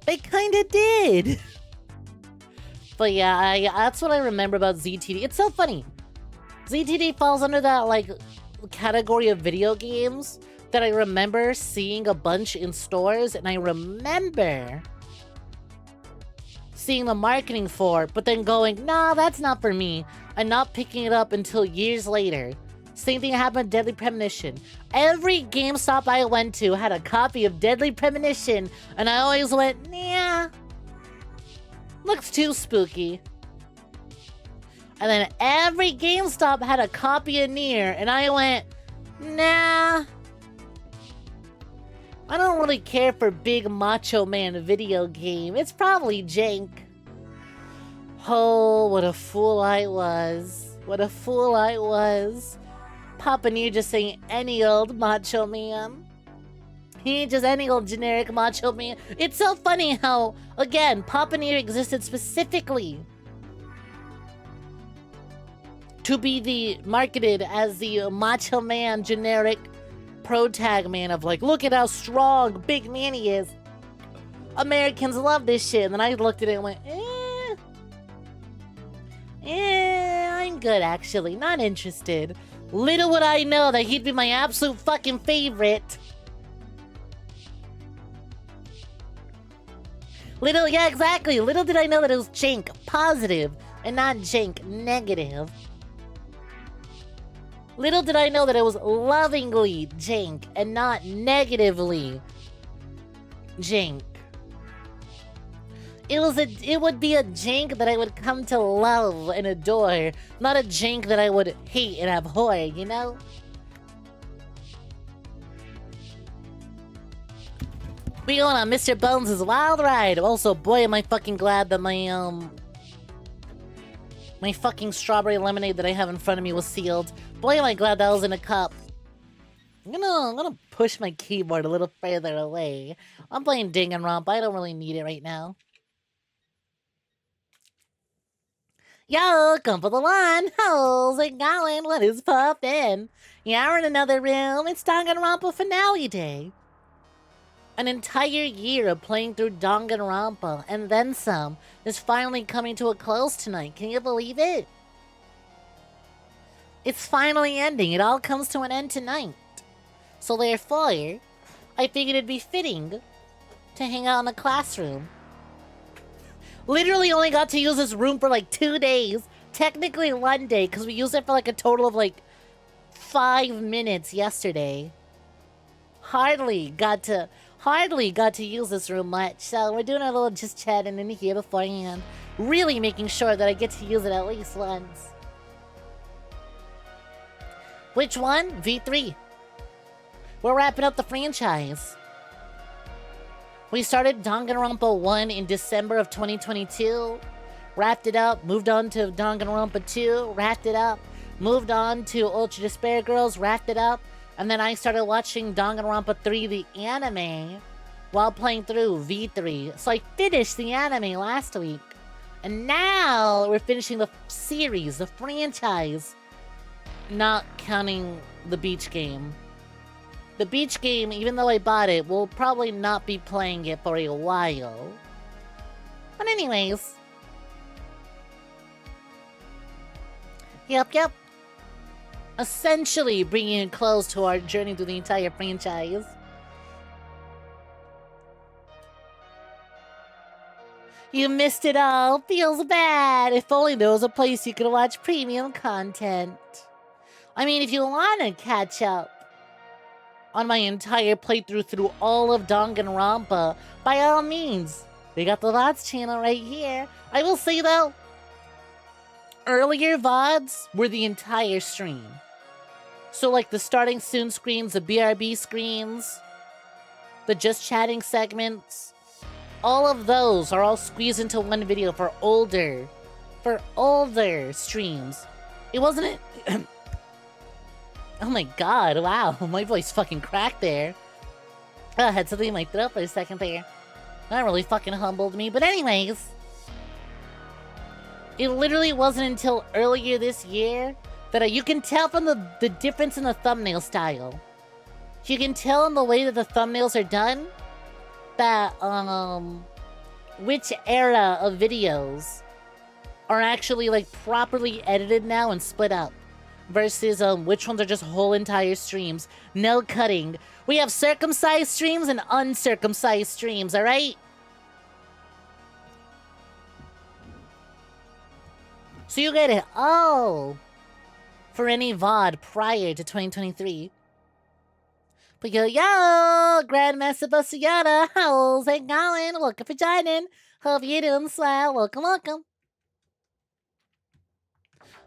S1: They kinda did. But yeah, that's what I remember about ZTD. It's so funny. ZTD falls under that, like, category of video games that I remember seeing a bunch in stores, and I remember seeing the marketing for, but then going, nah, that's not for me, and not picking it up until years later. Same thing happened with Deadly Premonition. Every GameStop I went to had a copy of Deadly Premonition, and I always went, nah, looks too spooky. And then every GameStop had a copy of Nier, and I went, nah, I don't really care for big macho man video game. It's probably jank. Oh, what a fool I was. What a fool I was. Papa Nier just saying any old macho man. He ain't just any old generic macho man. It's so funny how, again, Papa Nier existed specifically to be marketed as the macho man generic pro tag man of like, look at how strong big man he is. Americans love this shit. And then I looked at it and went, I'm good actually, not interested. Little would I know that he'd be my absolute fucking favorite. Yeah, exactly. Little did I know that it was jank positive and not jank negative. Little did I know that it was lovingly jank and not negatively jank. It would be a jank that I would come to love and adore, not a jank that I would hate and abhor, you know? We going on Mr. Bones' wild ride. Also, boy, am I fucking glad that my fucking strawberry lemonade that I have in front of me was sealed. Boy, am I glad that was in a cup. I'm gonna push my keyboard a little further away. I'm playing Danganronpa. I don't really need it right now. Yo, come for the line. How's it going? What is poppin'? Yeah, we're in another room. It's Danganronpa finale day. An entire year of playing through Danganronpa and then some is finally coming to a close tonight. Can you believe it? It's finally ending. It all comes to an end tonight. So therefore, I figured it'd be fitting to hang out in the classroom. Literally only got to use this room for like 2 days. Technically 1 day, because we used it for like a total of like 5 minutes yesterday. Hardly got to use this room much. So we're doing a little just chatting in here beforehand. Really making sure that I get to use it at least once. Which one? V3. We're wrapping up the franchise. We started Danganronpa 1 in December of 2022. Wrapped it up, moved on to Danganronpa 2, wrapped it up. Moved on to Ultra Despair Girls, wrapped it up. And then I started watching Danganronpa 3, the anime. while playing through V3. So I finished the anime last week. And now we're finishing the series, the franchise. Not counting the beach game. The beach game, even though I bought it, will probably not be playing it for a while. But anyways. Yep. Essentially bringing it close to our journey through the entire franchise. You missed it all. Feels bad. If only there was a place you could watch premium content. I mean, if you want to catch up on my entire playthrough through all of Danganronpa, by all means, we got the Vods channel right here. I will say though, earlier VODs were the entire stream. So like the starting soon screens, the BRB screens, the just chatting segments, all of those are all squeezed into one video for older streams. It wasn't it. Oh my god, wow, my voice fucking cracked there. I had something in my throat for a second there. That really fucking humbled me, but anyways. It literally wasn't until earlier this year that you can tell from the difference in the thumbnail style. You can tell in the way that the thumbnails are done that, which era of videos are actually, like, properly edited now and split up. Versus, which ones are just whole entire streams. No cutting. We have circumcised streams and uncircumcised streams, alright? So you get it all for any VOD prior to 2023. But yo, Grandmaster Bussiata, how's it going? Welcome for joining. Hope you're doing swell. Welcome.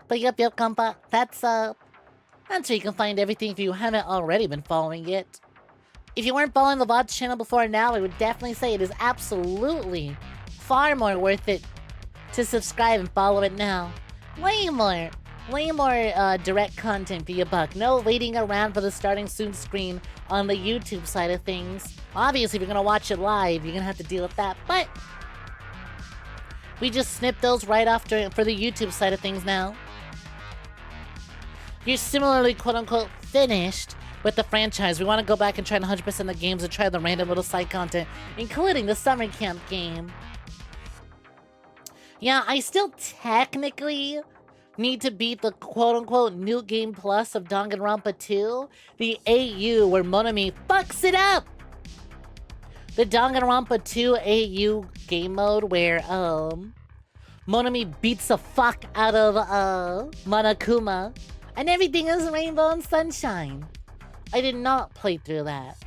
S1: But yep, compa. That's where you can find everything if you haven't already been following it. If you weren't following the VOD channel before now, I would definitely say it is absolutely far more worth it to subscribe and follow it now. Way more direct content for your buck. No waiting around for the starting soon screen on the YouTube side of things. Obviously, if you're gonna watch it live, you're gonna have to deal with that, but we just snip those right off for the YouTube side of things now. You're similarly, quote-unquote, finished with the franchise. We want to go back and try 100% the games and try the random little side content, including the summer camp game. Yeah, I still technically need to beat the quote-unquote new game plus of Danganronpa 2, the AU where Monami fucks it up! The Danganronpa 2 AU game mode where, Monami beats the fuck out of, Monokuma, and everything is rainbow and sunshine. I did not play through that.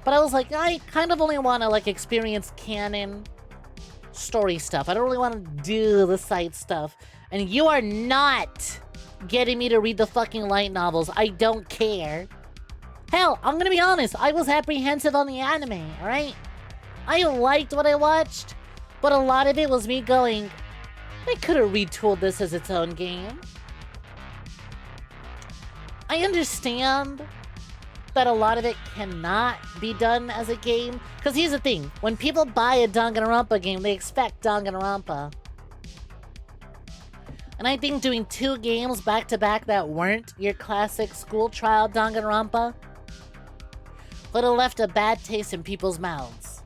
S1: But I was like, I kind of only want to, like, experience canon story stuff. I don't really want to do the side stuff. And you are not getting me to read the fucking light novels. I don't care. Hell, I'm gonna be honest. I was apprehensive on the anime, alright? I liked what I watched, but a lot of it was me going, they could have retooled this as its own game. I understand that a lot of it cannot be done as a game. Because here's the thing. When people buy a Danganronpa game, they expect Danganronpa. And I think doing 2 games back-to-back that weren't your classic school trial Danganronpa would have left a bad taste in people's mouths.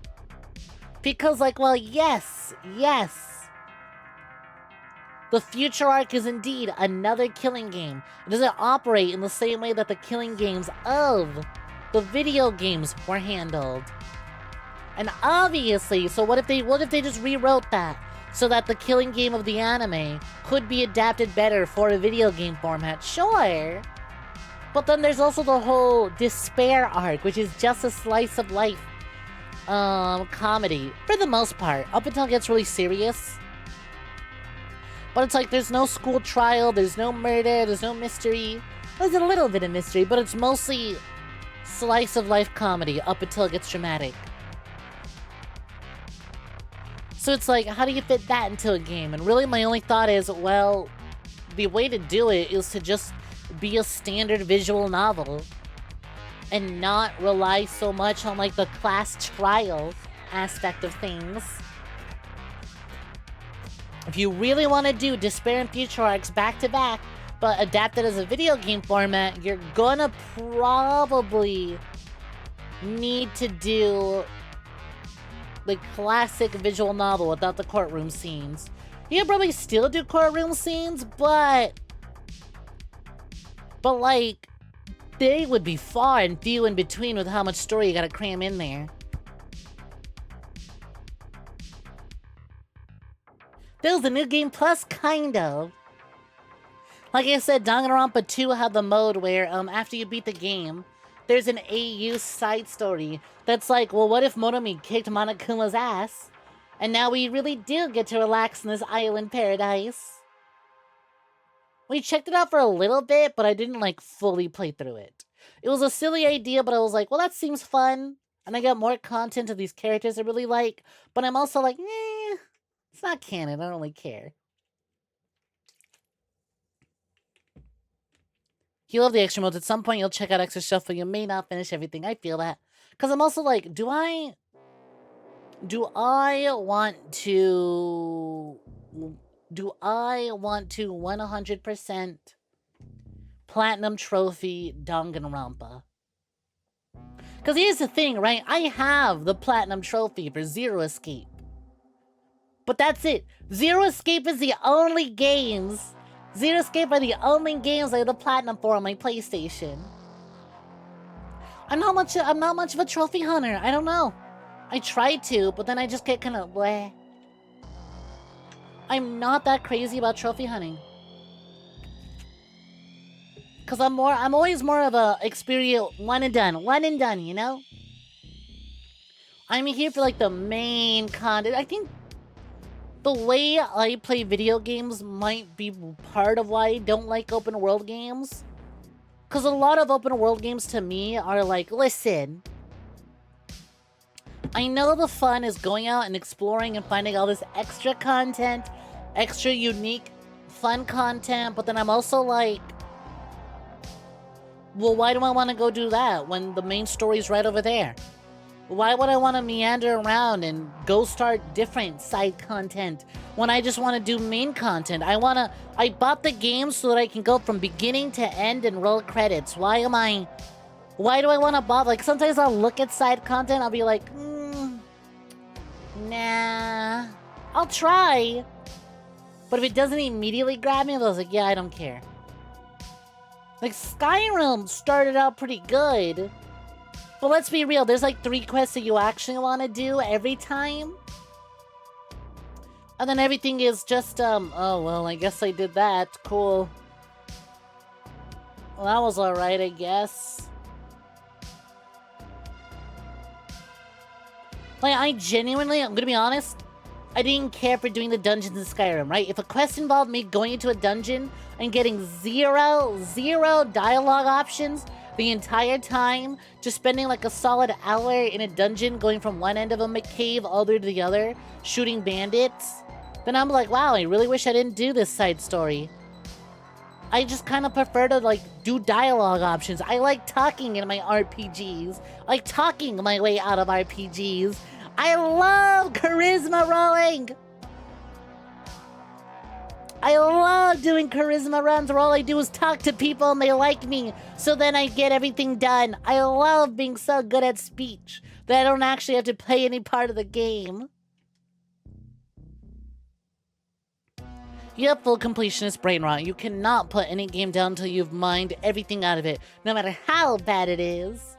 S1: Because, like, well, yes. The future arc is indeed another killing game. It doesn't operate in the same way that the killing games of the video games were handled. And obviously, so what if they just rewrote that so that the killing game of the anime could be adapted better for a video game format? Sure. But then there's also the whole despair arc, which is just a slice of life comedy for the most part, up until it gets really serious. But it's like, there's no school trial, there's no murder, there's no mystery. There's a little bit of mystery, but it's mostly slice of life comedy up until it gets dramatic. So it's like, how do you fit that into a game? And really my only thought is, well, the way to do it is to just be a standard visual novel. and not rely so much on like the class trial aspect of things. If you really want to do Despair and Future Arcs back to back, but adapted as a video game format, you're gonna probably need to do the classic visual novel without the courtroom scenes. You can probably still do courtroom scenes, but like, they would be far and few in between with how much story you gotta cram in there. There's the New Game Plus, kind of. Like I said, Danganronpa 2 had the mode where, after you beat the game, there's an AU side story that's like, well, what if Motomi kicked Monokuma's ass? And now we really do get to relax in this island paradise. We checked it out for a little bit, but I didn't, like, fully play through it. It was a silly idea, but I was like, well, that seems fun. And I got more content of these characters I really like. But I'm also like, it's not canon. I don't really care. You love the extra modes. At some point, you'll check out extra stuff, but you may not finish everything. I feel that. Because I'm also like, do I want to 100% platinum trophy Danganronpa? Because here's the thing, right? I have the platinum trophy for Zero Escape. But that's it. Zero Escape is the only games. Zero Escape are the only games I have the platinum for on my PlayStation. I'm not much of a trophy hunter. I don't know. I try to, but then I just get kind of bleh. I'm not that crazy about trophy hunting. Cause I'm always more of a experience one and done, you know? I'm here for like the main content. I think the way I play video games might be part of why I don't like open world games. Cause a lot of open world games to me are like, listen, I know the fun is going out and exploring and finding all this extra content, extra unique, fun content, but then I'm also like, well, why do I want to go do that when the main story's right over there? Why would I want to meander around and go start different side content when I just want to do main content? I bought the game so that I can go from beginning to end and roll credits. Why do I want to bother? Like, sometimes I'll look at side content, I'll be like, nah, I'll try. But if it doesn't immediately grab me, I was like, yeah, I don't care. Like, Skyrim started out pretty good. But let's be real, there's like 3 quests that you actually want to do every time. And then everything is just, oh, well, I guess I did that. Cool. Well, that was alright, I guess. Like, I genuinely, I'm gonna be honest, I didn't care for doing the dungeons in Skyrim, right? If a quest involved me going into a dungeon and getting zero dialogue options the entire time, just spending like a solid hour in a dungeon going from one end of a cave all the way to the other, shooting bandits, then I'm like, wow, I really wish I didn't do this side story. I just kind of prefer to like do dialogue options. I like talking in my RPGs. I like talking my way out of RPGs. I love charisma rolling. I love doing charisma runs where all I do is talk to people and they like me, so then I get everything done. I love being so good at speech that I don't actually have to play any part of the game. You have full completionist brain rot. You cannot put any game down until you've mined everything out of it, no matter how bad it is.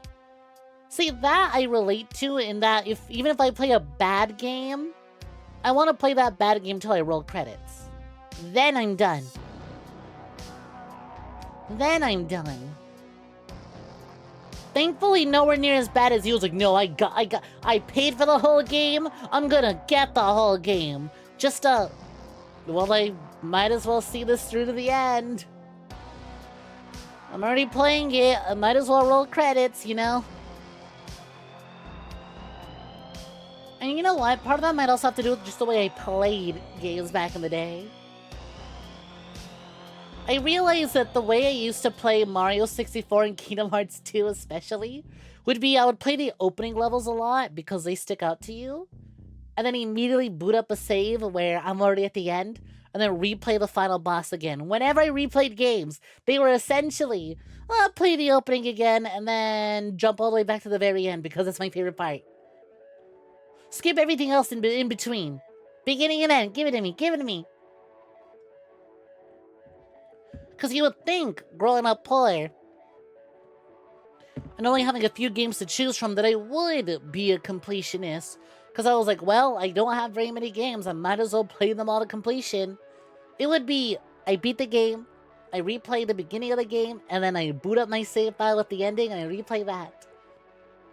S1: See, that I relate to in that even if I play a bad game, I want to play that bad game till I roll credits. Then I'm done. Then I'm done. Thankfully, nowhere near as bad as he was like, no, I paid for the whole game. I'm gonna get the whole game. Just, well, I might as well see this through to the end. I'm already playing it. I might as well roll credits, you know? And you know what? Part of that might also have to do with just the way I played games back in the day. I realized that the way I used to play Mario 64 and Kingdom Hearts 2 especially would be I would play the opening levels a lot because they stick out to you, and then immediately boot up a save where I'm already at the end, and then replay the final boss again. Whenever I replayed games, they were essentially, play the opening again and then jump all the way back to the very end because it's my favorite part. Skip everything else in between. Beginning and end, give it to me, give it to me. Because you would think, growing up poor, and only having a few games to choose from, that I would be a completionist. Because I was like, well, I don't have very many games, I might as well play them all to completion. It would be, I beat the game, I replay the beginning of the game, and then I boot up my save file with the ending, and I replay that.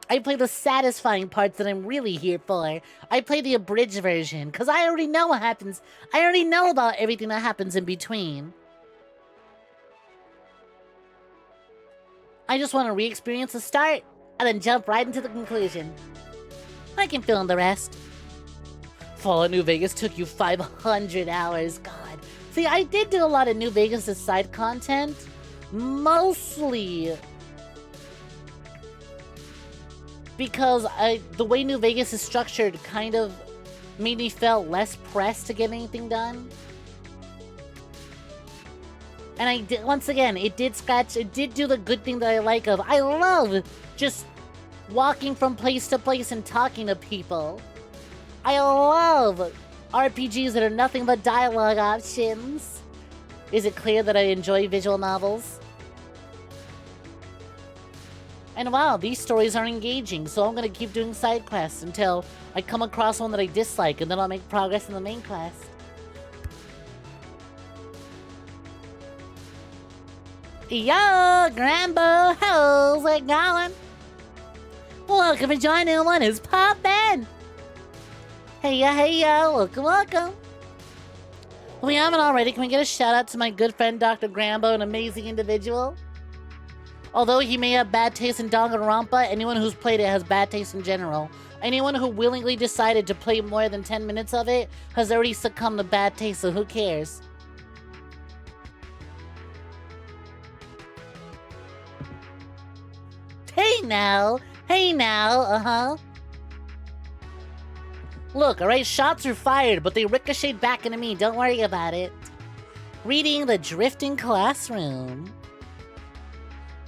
S1: I play the satisfying parts that I'm really here for. I play the abridged version, because I already know what happens. I already know about everything that happens in between. I just want to re-experience the start, and then jump right into the conclusion. I can fill in the rest. Fallout New Vegas took you 500 hours, God. See, I did do a lot of New Vegas' side content, mostly because the way New Vegas is structured kind of made me feel less pressed to get anything done. And I did, once again, it did do the good thing that I like of, I love just walking from place to place and talking to people. I love RPGs that are nothing but dialogue options. Is it clear that I enjoy visual novels? And wow, these stories are engaging, so I'm gonna keep doing side quests until I come across one that I dislike, and then I'll make progress in the main quest. Yo, Grambo, how's it going? Welcome to joining one who's poppin'. Hey ya, welcome, welcome. If we haven't already, can we get a shout out to my good friend Dr. Grambo, an amazing individual? Although he may have bad taste in Danganronpa, anyone who's played it has bad taste in general. Anyone who willingly decided to play more than 10 minutes of it has already succumbed to bad taste, so who cares? Hey now, uh-huh. Look, alright, shots are fired, but they ricocheted back into me, don't worry about it. Reading The Drifting Classroom.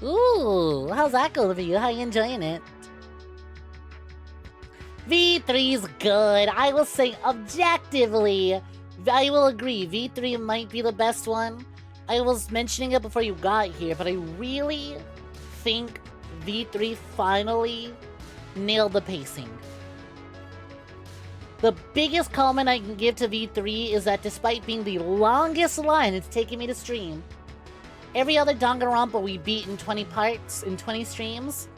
S1: Ooh, how's that going for you? How you enjoying it? V3's good. I will say objectively, I will agree, V3 might be the best one. I was mentioning it before you got here, but I really think V3 finally nailed the pacing. The biggest comment I can give to V3 is that despite being the longest line it's taken me to stream, every other Danganronpa we beat in 20 parts, in 20 streams.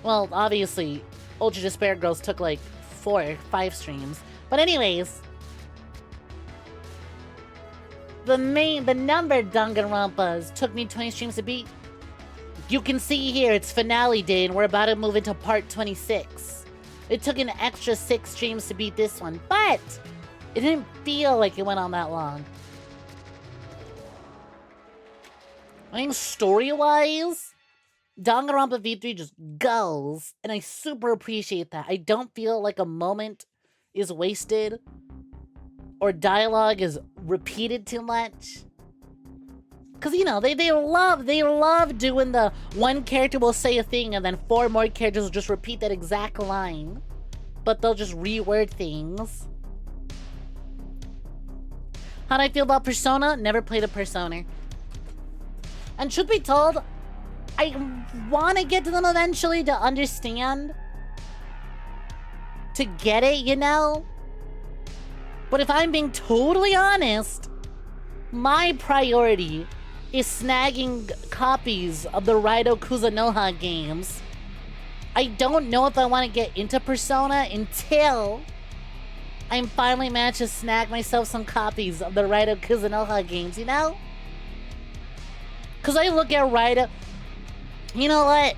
S1: Well, obviously, Ultra Despair Girls took like 4 or 5 streams. But anyways, the numbered Danganronpas took me 20 streams to beat. You can see here, it's finale day and we're about to move into part 26. It took an extra 6 streams to beat this one, but it didn't feel like it went on that long. I think story-wise, Danganronpa V3 just goes, and I super appreciate that. I don't feel like a moment is wasted or dialogue is repeated too much. Cause you know, they love doing the one character will say a thing and then 4 more characters will just repeat that exact line. But they'll just reword things. How do I feel about Persona? Never played a Persona. And truth be told, I want to get to them eventually to understand. To get it, you know? But if I'm being totally honest, my priority is snagging copies of the 𝐒𝐲𝐤 games. I don't know if I want to get into Persona until I'm finally managed to snag myself some copies of the 𝐒𝐲𝐤 games, you know? Because I look at you know what?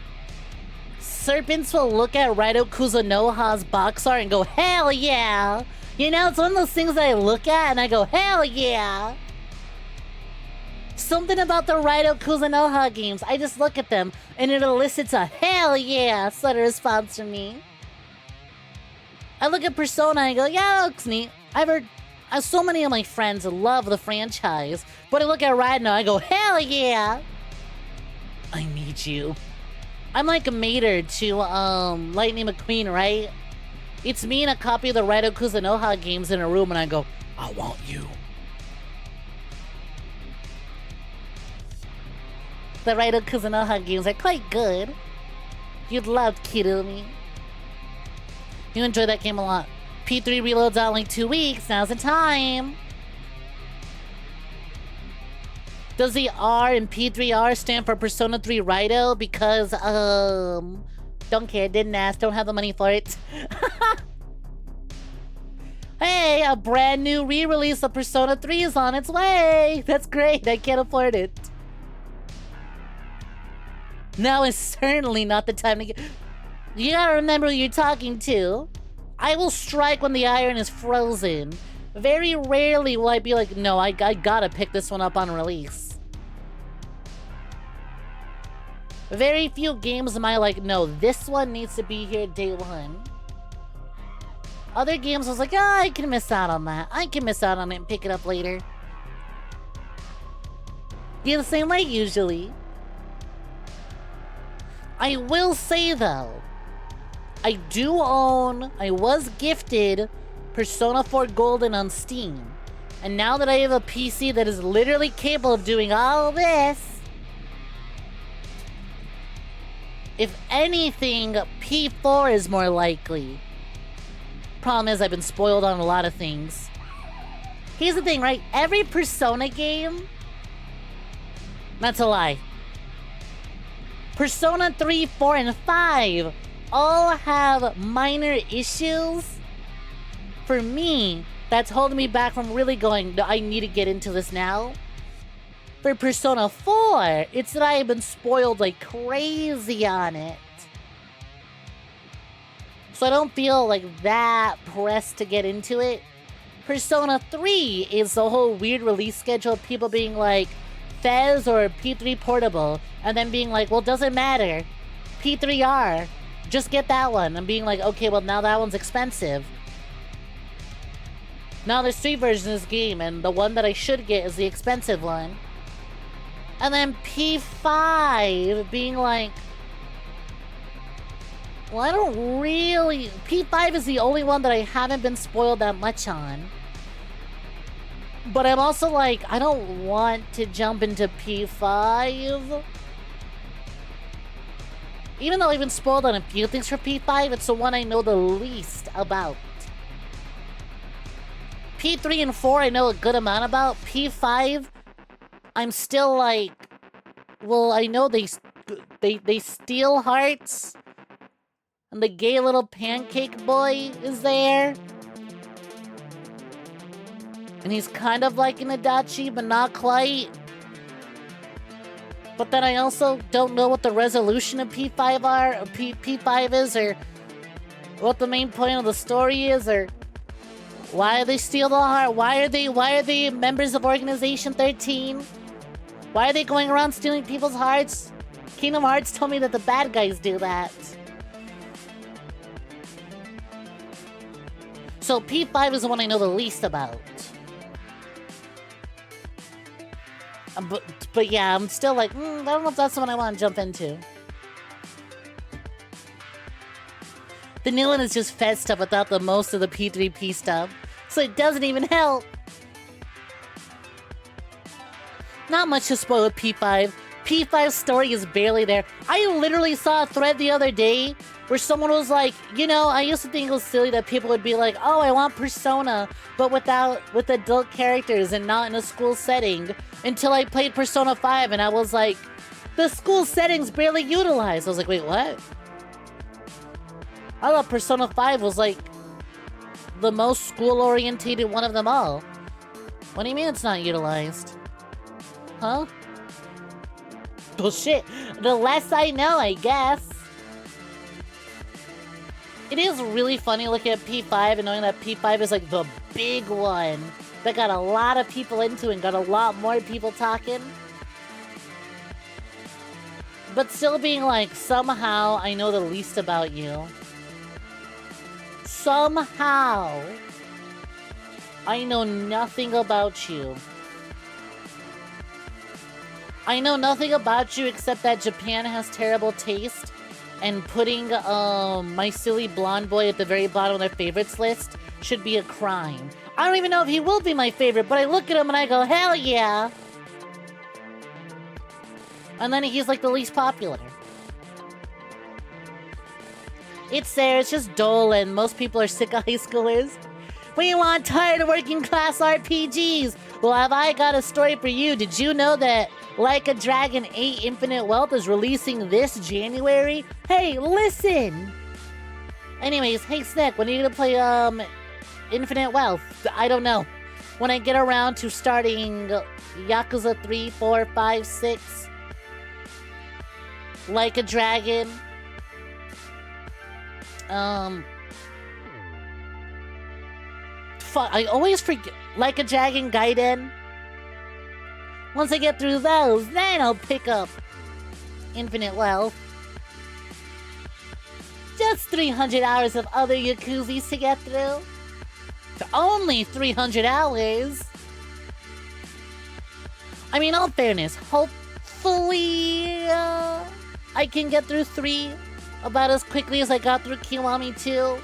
S1: Serpents will look at 𝐒𝐲𝐤's box art and go, hell yeah! You know, it's one of those things that I look at and I go, hell yeah! something about the 𝐈𝐴 games. I just look at them and it elicits a hell yeah sort of response from me. I look at Persona and I go, yeah, it looks neat. I've heard so many of my friends love the franchise, but I look at Ride now, I go, hell yeah! I need you. I'm like a mater to Lightning McQueen, right? It's me and a copy of the 𝐈𝐴 games in a room, and I go, I want you. The 𝐈𝐴 games are quite good. You'd love Kirumi. You enjoy that game a lot. P3 reloads out in like 2 weeks. Now's the time. Does the R in P3R stand for Persona 3 𝐈𝐴? Because, don't care, didn't ask, don't have the money for it. Hey, a brand new re-release of Persona 3 is on its way. That's great, I can't afford it. Now is certainly not the time to get... You gotta remember who you're talking to. I will strike when the iron is frozen. Very rarely will I be like, no, I gotta pick this one up on release. Very few games am I like, no, this one needs to be here day one. Other games I was like, I can miss out on that. I can miss out on it and pick it up later. You're the same way usually. I will say though, I was gifted Persona 4 Golden on Steam. And now that I have a PC that is literally capable of doing all this, if anything, P4 is more likely. Problem is, I've been spoiled on a lot of things. Here's the thing, right? Every Persona game... That's a lie. Persona 3, 4, and 5 all have minor issues. For me, that's holding me back from really going, I need to get into this now. For Persona 4, it's that I have been spoiled like crazy on it. So I don't feel like that pressed to get into it. Persona 3 is the whole weird release schedule of people being like, Fez or P3 Portable, and then being like, well, doesn't matter. P3R, just get that one. And being like, okay, well, now that one's expensive. Now there's 3 versions of this game, and the one that I should get is the expensive one. And then P5 being like, well, I don't really... P5 is the only one that I haven't been spoiled that much on. But I'm also like, I don't want to jump into P5. Even though I've been spoiled on a few things for P5, it's the one I know the least about. P3 and 4 I know a good amount about. P5, I'm still like, well, I know they steal hearts. And the gay little pancake boy is there. And he's kind of like an Adachi, but not quite. But then I also don't know what the resolution of P5 is, or what the main point of the story is, or why they steal the heart. Why are they members of Organization 13? Why are they going around stealing people's hearts? Kingdom Hearts told me that the bad guys do that. So P5 is the one I know the least about. But yeah, I'm still like, I don't know if that's the one I want to jump into. The new one is just Fez stuff without the most of the P3P stuff. So it doesn't even help. Not much to spoil with P5. P5's story is barely there. I literally saw a thread the other day where someone was like, you know, I used to think it was silly that people would be like, oh, I want Persona, but with adult characters and not in a school setting, until I played Persona 5, and I was like, the school setting's barely utilized. I was like, wait, what? I thought Persona 5 was like the most school-orientated one of them all. What do you mean it's not utilized? Huh? Well, shit. The less I know, I guess. It is really funny looking at P5 and knowing that P5 is like the big one that got a lot of people into and got a lot more people talking. But still being like, somehow I know the least about you. Somehow I know nothing about you. I know nothing about you except that Japan has terrible taste, and putting my silly blonde boy at the very bottom of their favorites list should be a crime. I don't even know if he will be my favorite, but I look at him and I go, hell yeah! And then he's like the least popular. It's there, it's just dull, and most people are sick of high schoolers. We want tired of working class RPGs! Well, have I got a story for you? Did you know that Like a Dragon 8 Infinite Wealth is releasing this January? Hey, listen! Anyways, hey Snek, when are you gonna play, Infinite Wealth? I don't know. When I get around to starting Yakuza 3, 4, 5, 6... Like a Dragon... Fuck, I always forget. Like a Dragon Gaiden. Once I get through those, then I'll pick up Infinite Wealth. Just 300 hours of other Yakuza's to get through. Only 300 hours. I mean, all fairness, hopefully I can get through 3 about as quickly as I got through Kiwami 2.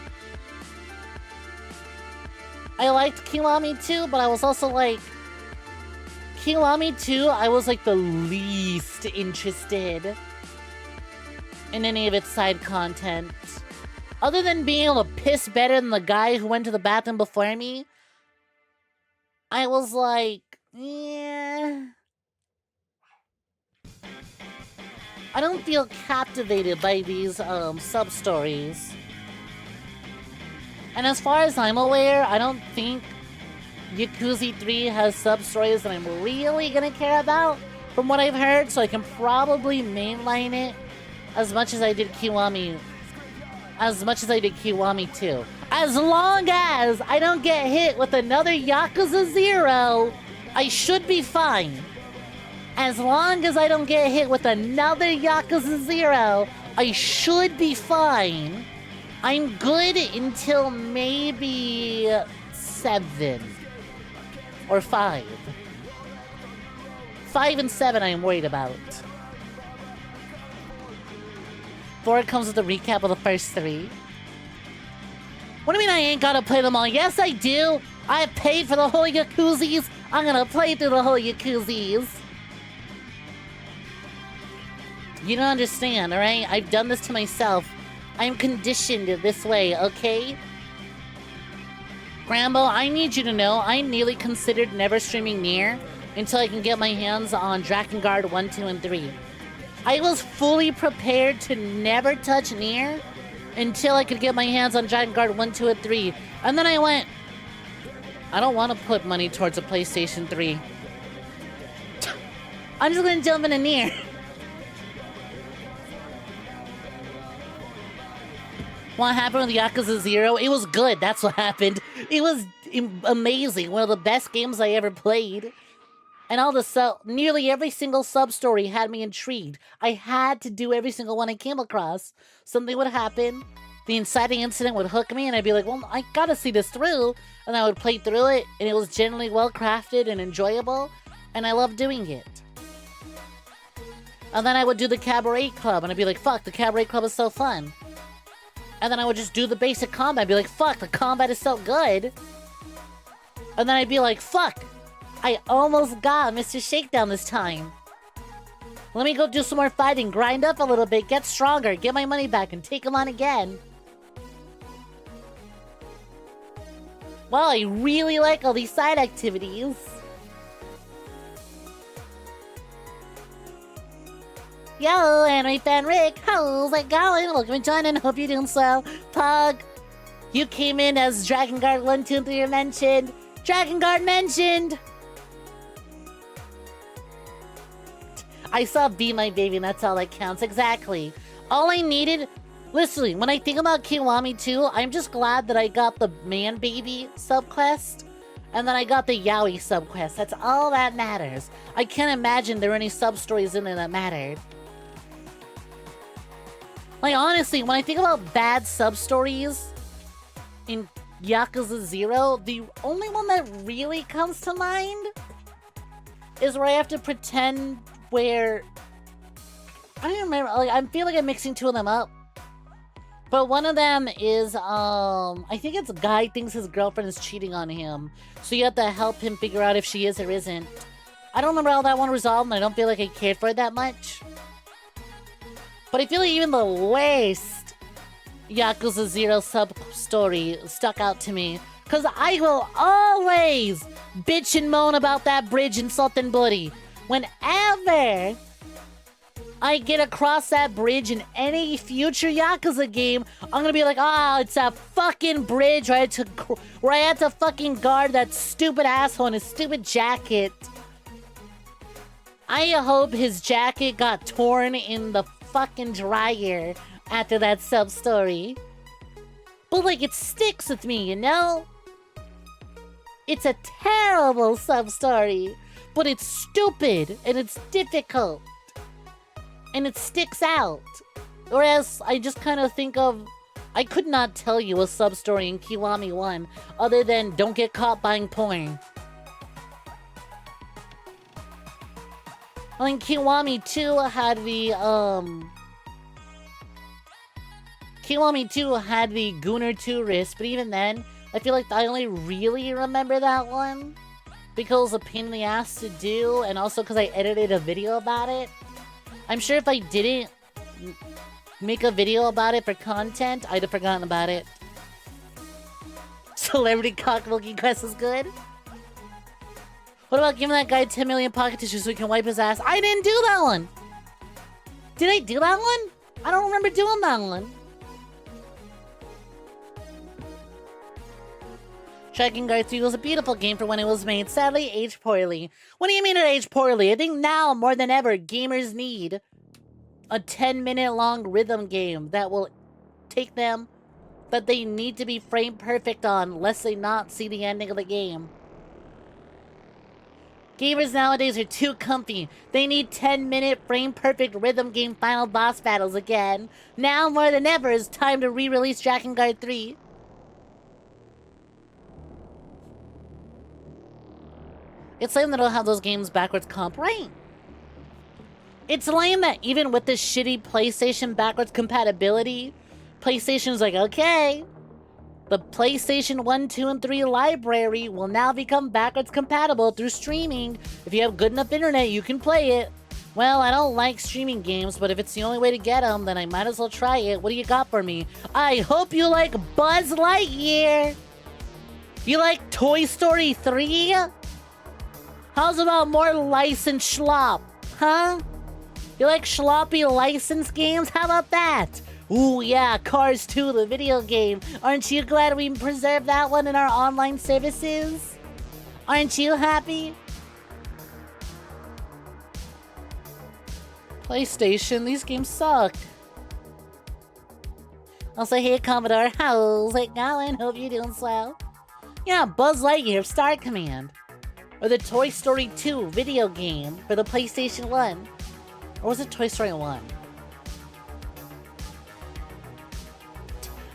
S1: I liked Kiwami 2, but I was also like... Kiwami 2, I was like the least interested in any of its side content. Other than being able to piss better than the guy who went to the bathroom before me, I was like, yeah... I don't feel captivated by these sub-stories. And as far as I'm aware, I don't think Yakuza 3 has sub-stories that I'm really gonna care about, from what I've heard, so I can probably mainline it as much as I did Kiwami 2. As long as I don't get hit with another Yakuza 0, I should be fine. As long as I don't get hit with another Yakuza 0, I should be fine. I'm good until maybe 7 or 5. 5 and 7 I am worried about. 4 comes with a recap of the first 3. What do you mean I ain't gotta play them all? Yes, I do. I paid for the whole Yakuza's. I'm gonna play through the whole Yakuza's. You don't understand, alright? I've done this to myself. I'm conditioned this way, okay? Grambo, I need you to know I nearly considered never streaming Nier until I can get my hands on Drakengard 1, 2, and 3. I was fully prepared to never touch Nier until I could get my hands on Drakengard 1, 2, and 3. And then I went, I don't want to put money towards a PlayStation 3. I'm just gonna jump into Nier. What happened with Yakuza 0? It was good, that's what happened. It was amazing, one of the best games I ever played. And all the nearly every single sub-story had me intrigued. I had to do every single one I came across. Something would happen, the inciting incident would hook me, and I'd be like, well, I gotta see this through. And I would play through it, and it was generally well-crafted and enjoyable, and I loved doing it. And then I would do the Cabaret Club, and I'd be like, fuck, the Cabaret Club is so fun. And then I would just do the basic combat. I'd be like, fuck, the combat is so good. And then I'd be like, fuck, I almost got Mr. Shakedown this time. Let me go do some more fighting, grind up a little bit, get stronger, get my money back, and take him on again. Wow, I really like all these side activities. Yo, anime fan Rick, how's it going? Welcome to join and hope you're doing well. Pug, you came in as Drakengard 1, 2, and 3 are mentioned. Drakengard mentioned! I saw Be My Baby and that's all that counts, exactly. All I needed, listen, when I think about Kiwami 2, I'm just glad that I got the Man Baby subquest. And then I got the Yaoi subquest, that's all that matters. I can't imagine there were any sub-stories in there that mattered. Like, honestly, when I think about bad sub-stories in Yakuza 0, the only one that really comes to mind is where I have to pretend where... I don't remember, like, I feel like I'm mixing two of them up. But one of them is, I think it's a guy thinks his girlfriend is cheating on him. So you have to help him figure out if she is or isn't. I don't remember how that one resolved, and I don't feel like I cared for it that much. But I feel like even the worst Yakuza 0 sub-story stuck out to me. Because I will always bitch and moan about that bridge in Sultan Buri. Whenever I get across that bridge in any future Yakuza game, I'm gonna be like, oh, it's that fucking bridge where I had to fucking guard that stupid asshole in his stupid jacket. I hope his jacket got torn in the fucking dryer after that sub-story. But, like, it sticks with me, you know? It's a terrible sub-story, but it's stupid, and it's difficult. And it sticks out. Whereas, I just kind of think of... I could not tell you a sub-story in Kiwami 1 other than don't get caught buying porn. I mean, Kiwami 2 had the, Kiwami 2 had the Gunner 2 wrist, but even then, I feel like I only really remember that one because it was a pain in the ass to do, and also because I edited a video about it. I'm sure if I didn't make a video about it for content, I'd have forgotten about it. Celebrity cock milking quest is good. What about giving that guy 10 million pocket tissues so he can wipe his ass? I didn't do that one! Did I do that one? I don't remember doing that one. Dragon Guard 3 was a beautiful game for when it was made. Sadly, aged poorly. What do you mean it aged poorly? I think now, more than ever, gamers need a 10-minute long rhythm game that will take them that they need to be frame perfect on, lest they not see the ending of the game. Gamers nowadays are too comfy. They need 10-minute frame-perfect rhythm game final boss battles again. Now more than ever, it's time to re-release Dragon Guard 3. It's lame that they'll have those games backwards comp, right? It's lame that even with this shitty PlayStation backwards compatibility, PlayStation's like, okay, the PlayStation 1, 2, and 3 library will now become backwards compatible through streaming. If you have good enough internet, you can play it. Well, I don't like streaming games, but if it's the only way to get them, then I might as well try it. What do you got for me? I hope you like Buzz Lightyear. You like Toy Story 3? How's about more licensed schlop? Huh? You like schloppy licensed games? How about that? Ooh, yeah, Cars 2, the video game. Aren't you glad we preserved that one in our online services? Aren't you happy? PlayStation, these games suck. Also, hey, Commodore, how's it going? Hope you're doing swell. Yeah, Buzz Lightyear, Star Command. Or the Toy Story 2 video game for the PlayStation 1. Or was it Toy Story 1?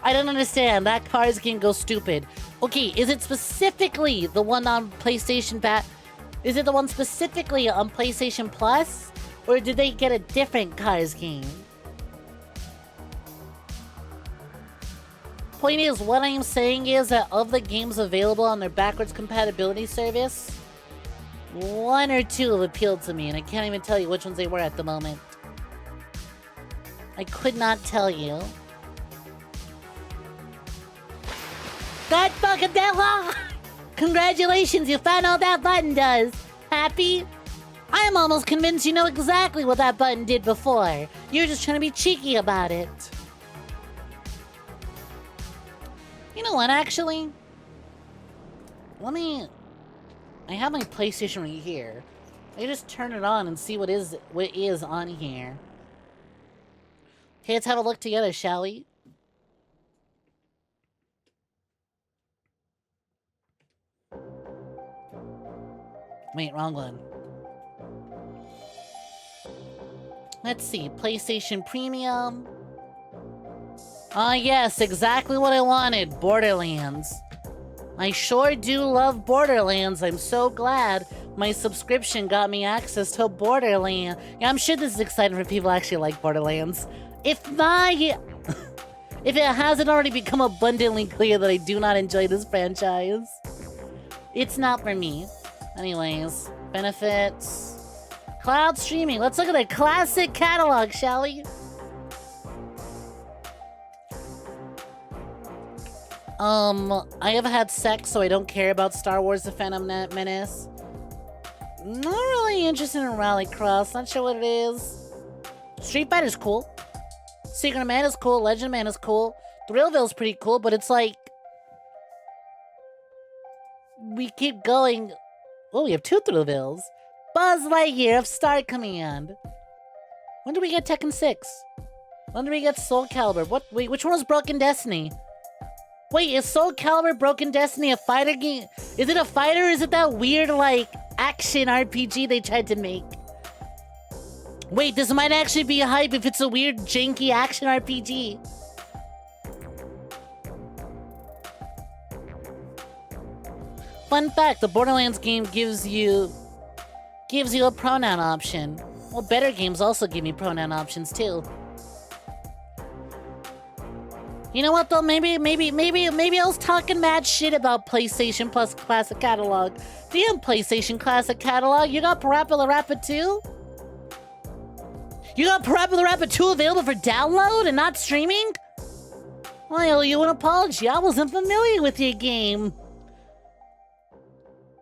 S1: I don't understand. That Cars game goes stupid. Okay, is it specifically the one on PlayStation Is it the one specifically on PlayStation Plus? Or did they get a different Cars game? Point is, what I'm saying is that of the games available on their backwards compatibility service, 1 or 2 have appealed to me, and I can't even tell you which ones they were at the moment. I could not tell you. God fucking devil! Congratulations, you found out that button does. Happy? I am almost convinced you know exactly what that button did before. You're just trying to be cheeky about it. You know what, actually? I have my PlayStation right here. I just turn it on and see what is on here. Okay, let's have a look together, shall we? Wait, wrong one. Let's see, PlayStation Premium. Ah, yes, exactly what I wanted. Borderlands. I sure do love Borderlands. I'm so glad my subscription got me access to Borderlands. Yeah, I'm sure this is exciting for people who actually like Borderlands. If not, if it hasn't already become abundantly clear that I do not enjoy this franchise, it's not for me. Anyways, benefits. Cloud streaming. Let's look at the classic catalog, shall we? I have had sex, so I don't care about Star Wars The Phantom Menace. Not really interested in Rallycross, not sure what it is. Street Fighter's cool. Secret Man is cool, Legend Man is cool. Thrillville's pretty cool, but it's like... we keep going... oh, we have 2 Thrillavilles. Buzz Lightyear of Star Command. When do we get Tekken 6? When do we get Soul Calibur? What? Wait, which one was Broken Destiny? Wait, is Soul Calibur Broken Destiny a fighter game? Is it a fighter or is it that weird, like, action RPG they tried to make? Wait, this might actually be hype if it's a weird, janky action RPG. Fun fact, the Borderlands game gives you a pronoun option. Well, better games also give me pronoun options too. You know what though? Maybe I was talking mad shit about PlayStation Plus Classic Catalog. Damn, PlayStation Classic Catalog, you got Parappa the Rapper 2? You got Parappa the Rapper 2 available for download and not streaming? I owe you an apology. I wasn't familiar with your game.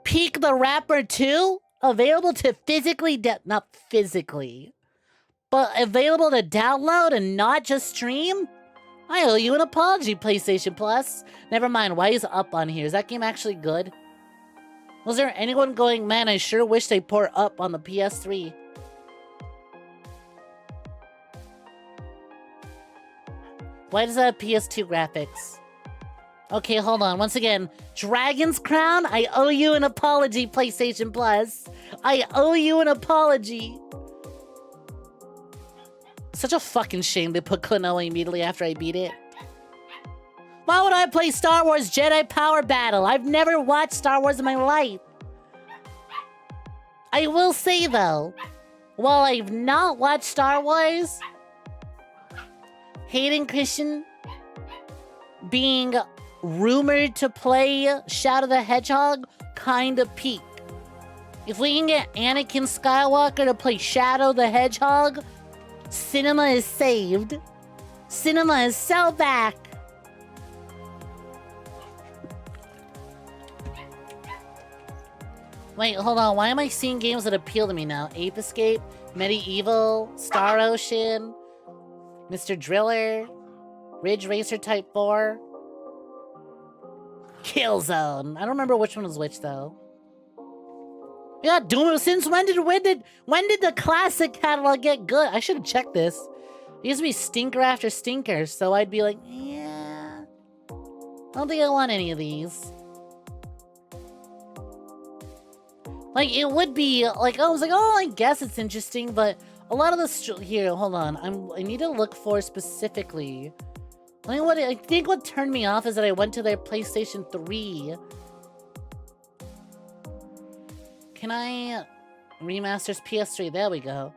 S1: Peak the Rapper 2? Available to not physically, but available to download and not just stream? I owe you an apology, PlayStation Plus. Never mind, why is Up on here? Is that game actually good? Was there anyone going, man, I sure wish they port Up on the PS3? Why does that have PS2 graphics? Okay, hold on. Once again, Dragon's Crown? I owe you an apology, PlayStation Plus. I owe you an apology. Such a fucking shame they put Klonoa immediately after I beat it. Why would I play Star Wars Jedi Power Battle? I've never watched Star Wars in my life. I will say, though, while I've not watched Star Wars, Hayden Christensen being rumored to play Shadow the Hedgehog kinda peak. If we can get Anakin Skywalker to play Shadow the Hedgehog, cinema is saved. Cinema is so back. Wait, hold on. Why am I seeing games that appeal to me now? Ape Escape, Medieval, Star Ocean, Mr. Driller, Ridge Racer Type 4, Killzone. I don't remember which one was which though. Yeah, Doom. Since when did the classic catalog get good? I should have checked this. It used to be stinker after stinker, so I'd be like, yeah, I don't think I want any of these. Like, it would be like, I was like, oh, I guess it's interesting, but a lot of the here, hold on, I need to look for specifically. I think what turned me off is that I went to their PlayStation 3. Can I... remasters PS3, there we go.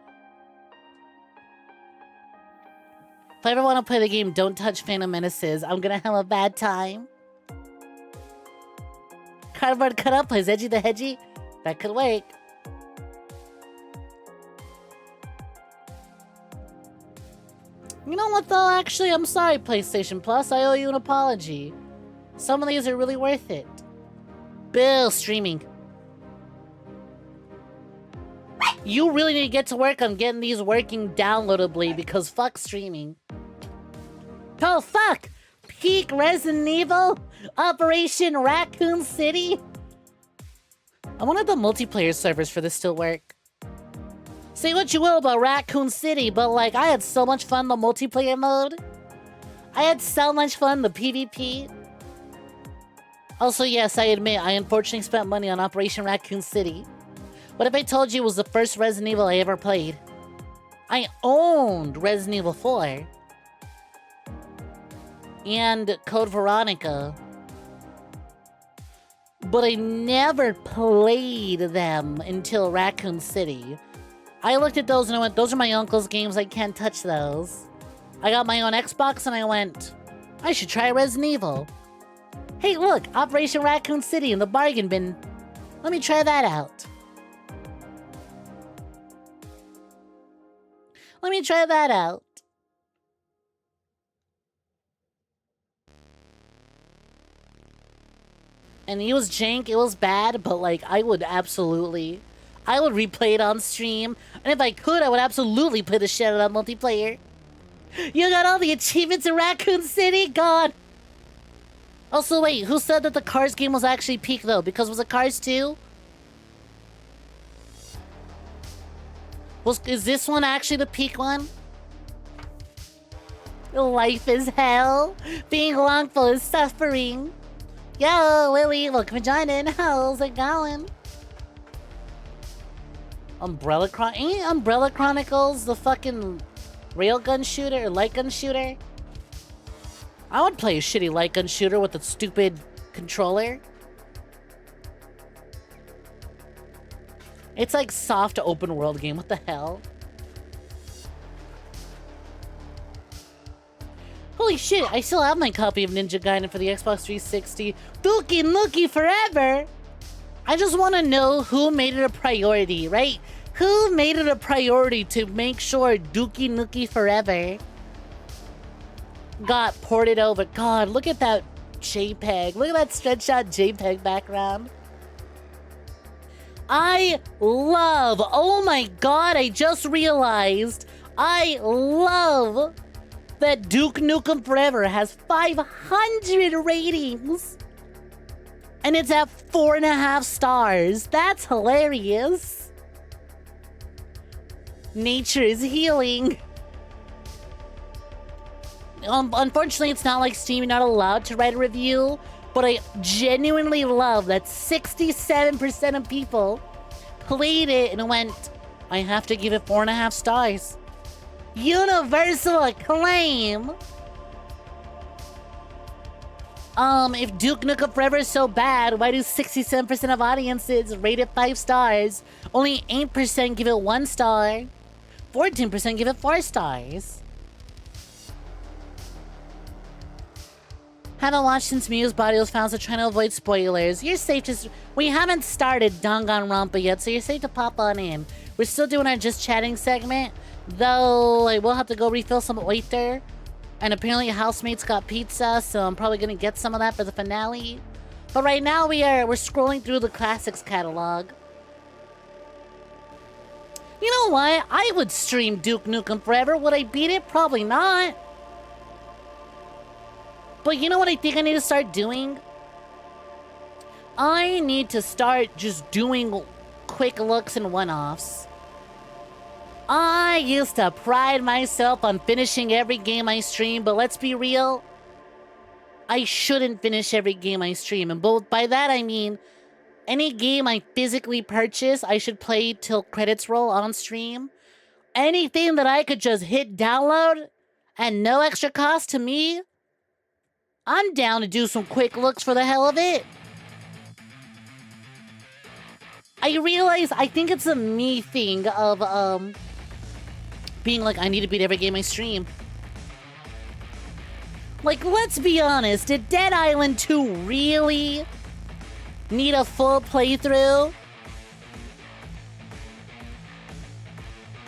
S1: If I ever want to play the game Don't Touch Phantom Menaces, I'm gonna have a bad time. Cardboard cut up plays Edgy the Hedgy. That could work. You know what though, actually, I'm sorry, PlayStation Plus, I owe you an apology. Some of these are really worth it. Bill, streaming. You really need to get to work on getting these working downloadably because fuck streaming. Oh fuck! Peak Resident Evil? Operation Raccoon City? I wonder if the multiplayer servers for this still work. Say what you will about Raccoon City, but like, I had so much fun in the multiplayer mode. I had so much fun in the PvP. Also, yes, I admit, I unfortunately spent money on Operation Raccoon City. What if I told you it was the first Resident Evil I ever played? I owned Resident Evil 4. and Code Veronica. But I never played them until Raccoon City. I looked at those and I went, those are my uncle's games, I can't touch those. I got my own Xbox and I went, I should try Resident Evil. Hey look, Operation Raccoon City in the bargain bin. Let me try that out. Let me try that out. And it was jank, it was bad, but like, I would replay it on stream. And if I could, I would absolutely play the shit out of multiplayer. You got all the achievements in Raccoon City? God. Also, wait, who said that the Cars game was actually peak though? Because was it Cars 2? Is this one actually the peak one? Life is hell. Being longful is suffering. Yo, Lily, welcome for joining. How's it going? Umbrella Chronicles, the fucking railgun shooter or light gun shooter? I would play a shitty light gun shooter with a stupid controller. It's like soft open world game, what the hell? Holy shit, I still have my copy of Ninja Gaiden for the Xbox 360. Dookie Nookie forever! I just want to know who made it a priority, right? Who made it a priority to make sure Dookie Nookie forever got ported over? God, look at that JPEG. Look at that stretched out JPEG background. I love, oh my god, I just realized, I love that Duke Nukem Forever has 500 ratings. And it's at 4.5 stars. That's hilarious. Nature is healing. Unfortunately, it's not like Steam, you're not allowed to write a review. But I genuinely love that 67% of people played it and went, I have to give it 4.5 stars. Universal acclaim! If Duke Nukem Forever is so bad, why do 67% of audiences rate it 5 stars? Only 8% give it 1 star. 14% give it 4 stars. Haven't watched since Miu's body was found, so trying to avoid spoilers. You're safe to... We haven't started Danganronpa yet, so you're safe to pop on in. We're still doing our Just Chatting segment, though I will have to go refill some later. And apparently housemates got pizza, so I'm probably gonna get some of that for the finale. But right now we're scrolling through the classics catalog. You know what? I would stream Duke Nukem Forever. Would I beat it? Probably not. But you know what I think I need to start doing? I need to start just doing quick looks and one-offs. I used to pride myself on finishing every game I stream, but let's be real. I shouldn't finish every game I stream. And by that I mean, any game I physically purchase, I should play till credits roll on stream. Anything that I could just hit download and no extra cost to me, I'm down to do some quick looks for the hell of it. I realize, I think it's a me thing of, being like, I need to beat every game I stream. Like, let's be honest, did Dead Island 2 really need a full playthrough?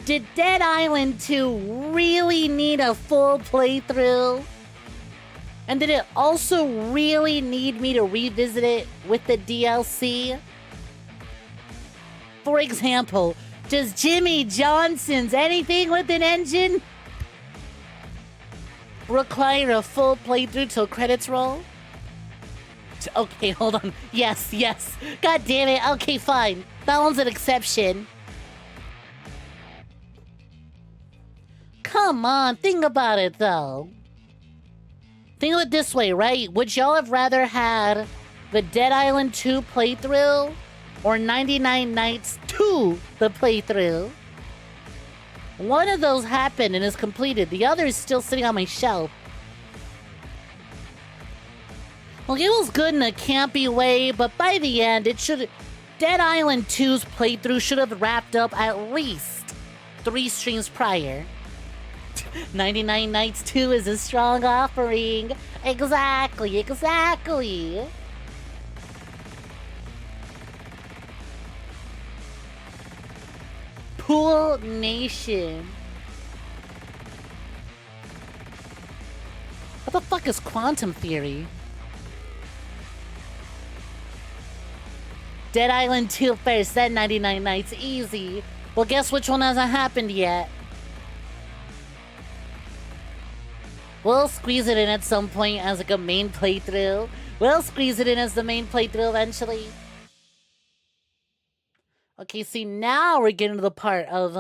S1: Did Dead Island 2 really need a full playthrough? And did it also really need me to revisit it with the DLC? For example, does Jimmy Johnson's Anything with an Engine require a full playthrough till credits roll? Okay, hold on. Yes, yes. God damn it. Okay, fine. That one's an exception. Come on, think about it though. Think of it this way, right? Would y'all have rather had the Dead Island 2 playthrough or 99 Nights 2 the playthrough? One of those happened and is completed. The other is still sitting on my shelf. Well, it was good in a campy way, but by the end, it should... Dead Island 2's playthrough should have wrapped up at least 3 streams prior. 99 Nights 2 is a strong offering. Exactly, exactly. Pool Nation. What the fuck is quantum theory? Dead Island 2 first, then 99 Nights. Easy. Well, guess which one hasn't happened yet? We'll squeeze it in at some point as like a main playthrough. We'll squeeze it in as the main playthrough eventually. Okay, see, now we're getting to the part of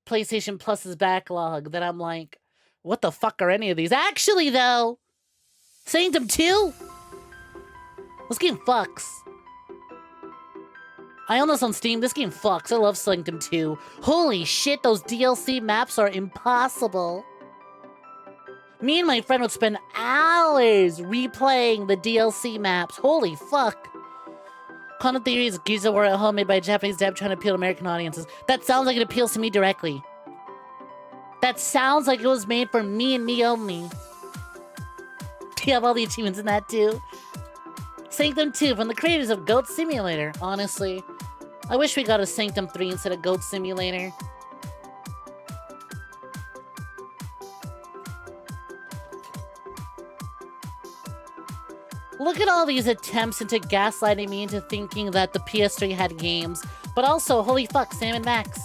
S1: PlayStation Plus's backlog that I'm like, what the fuck are any of these? Actually, though, Sanctum 2? This game fucks. I own this on Steam. This game fucks. I love Sanctum 2. Holy shit, those DLC maps are impossible. Me and my friend would spend hours replaying the DLC maps. Holy fuck. Quantum Theory is Gears of War at home made by a Japanese dev trying to appeal to American audiences. That sounds like it appeals to me directly. That sounds like it was made for me and me only. You have all the achievements in that too. Sanctum 2 from the creators of Goat Simulator. Honestly, I wish we got a Sanctum 3 instead of Goat Simulator. Look at all these attempts into gaslighting me into thinking that the PS3 had games. But also, holy fuck, Sam & Max.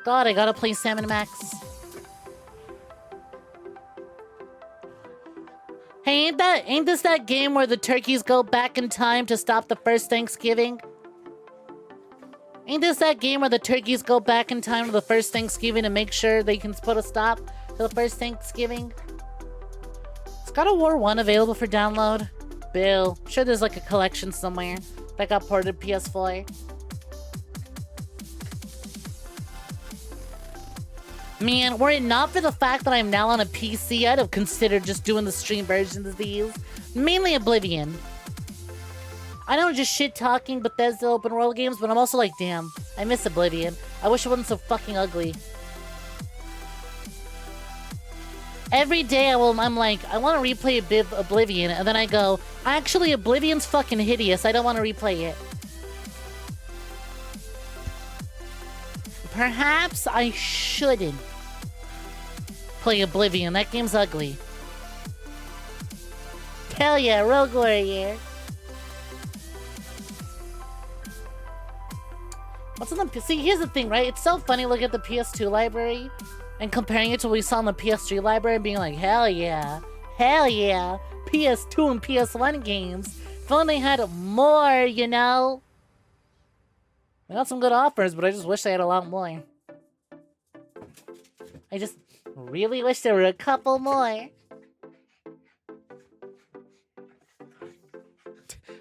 S1: God, I gotta play Sam & Max. Hey, ain't this that game where the turkeys go back in time to stop the first Thanksgiving? Ain't this that game where the turkeys go back in time to the first Thanksgiving to make sure they can put a stop to the first Thanksgiving? Is God of War 1 available for download? Bill. I'm sure there's like a collection somewhere that got ported to PS4. Man, were it not for the fact that I'm now on a PC, I'd have considered just doing the stream versions of these. Mainly Oblivion. I know I'm just shit-talking Bethesda open world games, but I'm also like, damn, I miss Oblivion. I wish it wasn't so fucking ugly. Every day I'm like, I want to replay a bit of Oblivion, and then I go, actually, Oblivion's fucking hideous. I don't want to replay it. Perhaps I shouldn't play Oblivion. That game's ugly. Hell yeah, Rogue Warrior. What's on the... See, here's the thing, right? It's so funny looking at the PS2 library and comparing it to what we saw in the PS3 library and being like, hell yeah, PS2 and PS1 games. If only had more, you know? They got some good offers, but I just wish they had a lot more. I just really wish there were a couple more.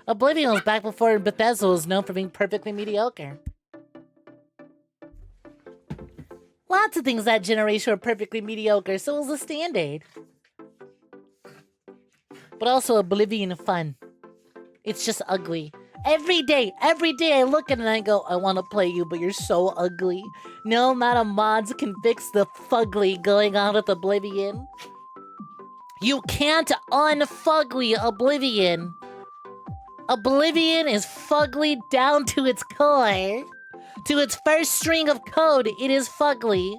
S1: Oblivion was back before Bethesda was known for being perfectly mediocre. Lots of things that generation were perfectly mediocre, so it was the standard. But also Oblivion fun. It's just ugly. Every day I look at it and I go, I want to play you, but you're so ugly. No amount of mods can fix the fugly going on with Oblivion. You can't unfugly Oblivion. Oblivion is fugly down to its core. To its first string of code, it is fugly.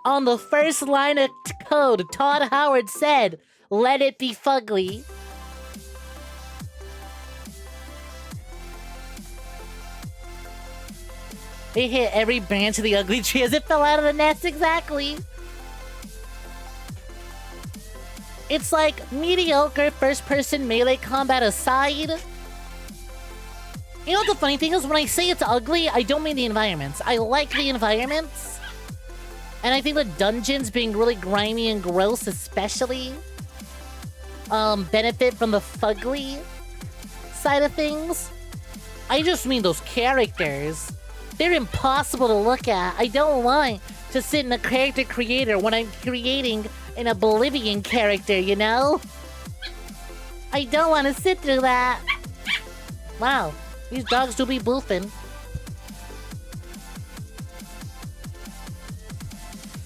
S1: On the first line of code, Todd Howard said, let it be fugly. It hit every branch of the ugly tree as it fell out of the nest, exactly. It's like mediocre first-person melee combat aside. You know what the funny thing is? When I say it's ugly, I don't mean the environments. I like the environments. And I think the dungeons being really grimy and gross especially benefit from the fugly side of things. I just mean those characters. They're impossible to look at. I don't want to sit in a character creator when I'm creating an Oblivion character, you know? I don't want to sit through that. Wow, these dogs do be boofing.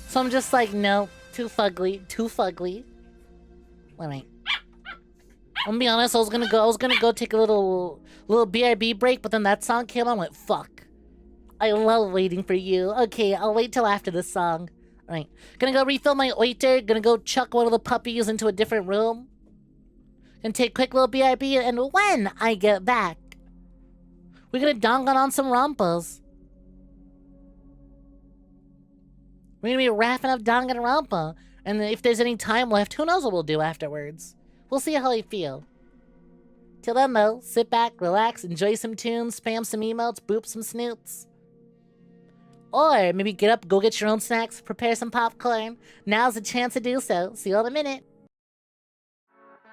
S1: So I'm just like, no, too fugly, too fugly. Alright. I'm gonna be honest, I was gonna go take a little BRB break, but then that song came on, I went, fuck. I love waiting for you. Okay, I'll wait till after the song. Alright. Gonna go refill my 𝐿𝐻𝐻, gonna go chuck one of the puppies into a different room. Gonna take a quick little BRB, and when I get back, we're gonna dong on some rompas. We're gonna be wrapping up Dong and Rampa. And if there's any time left, who knows what we'll do afterwards. We'll see how I feel. Till then though, sit back, relax, enjoy some tunes, spam some emotes, boop some snoots. Or maybe get up, go get your own snacks, prepare some popcorn. Now's the chance to do so. See you in a minute.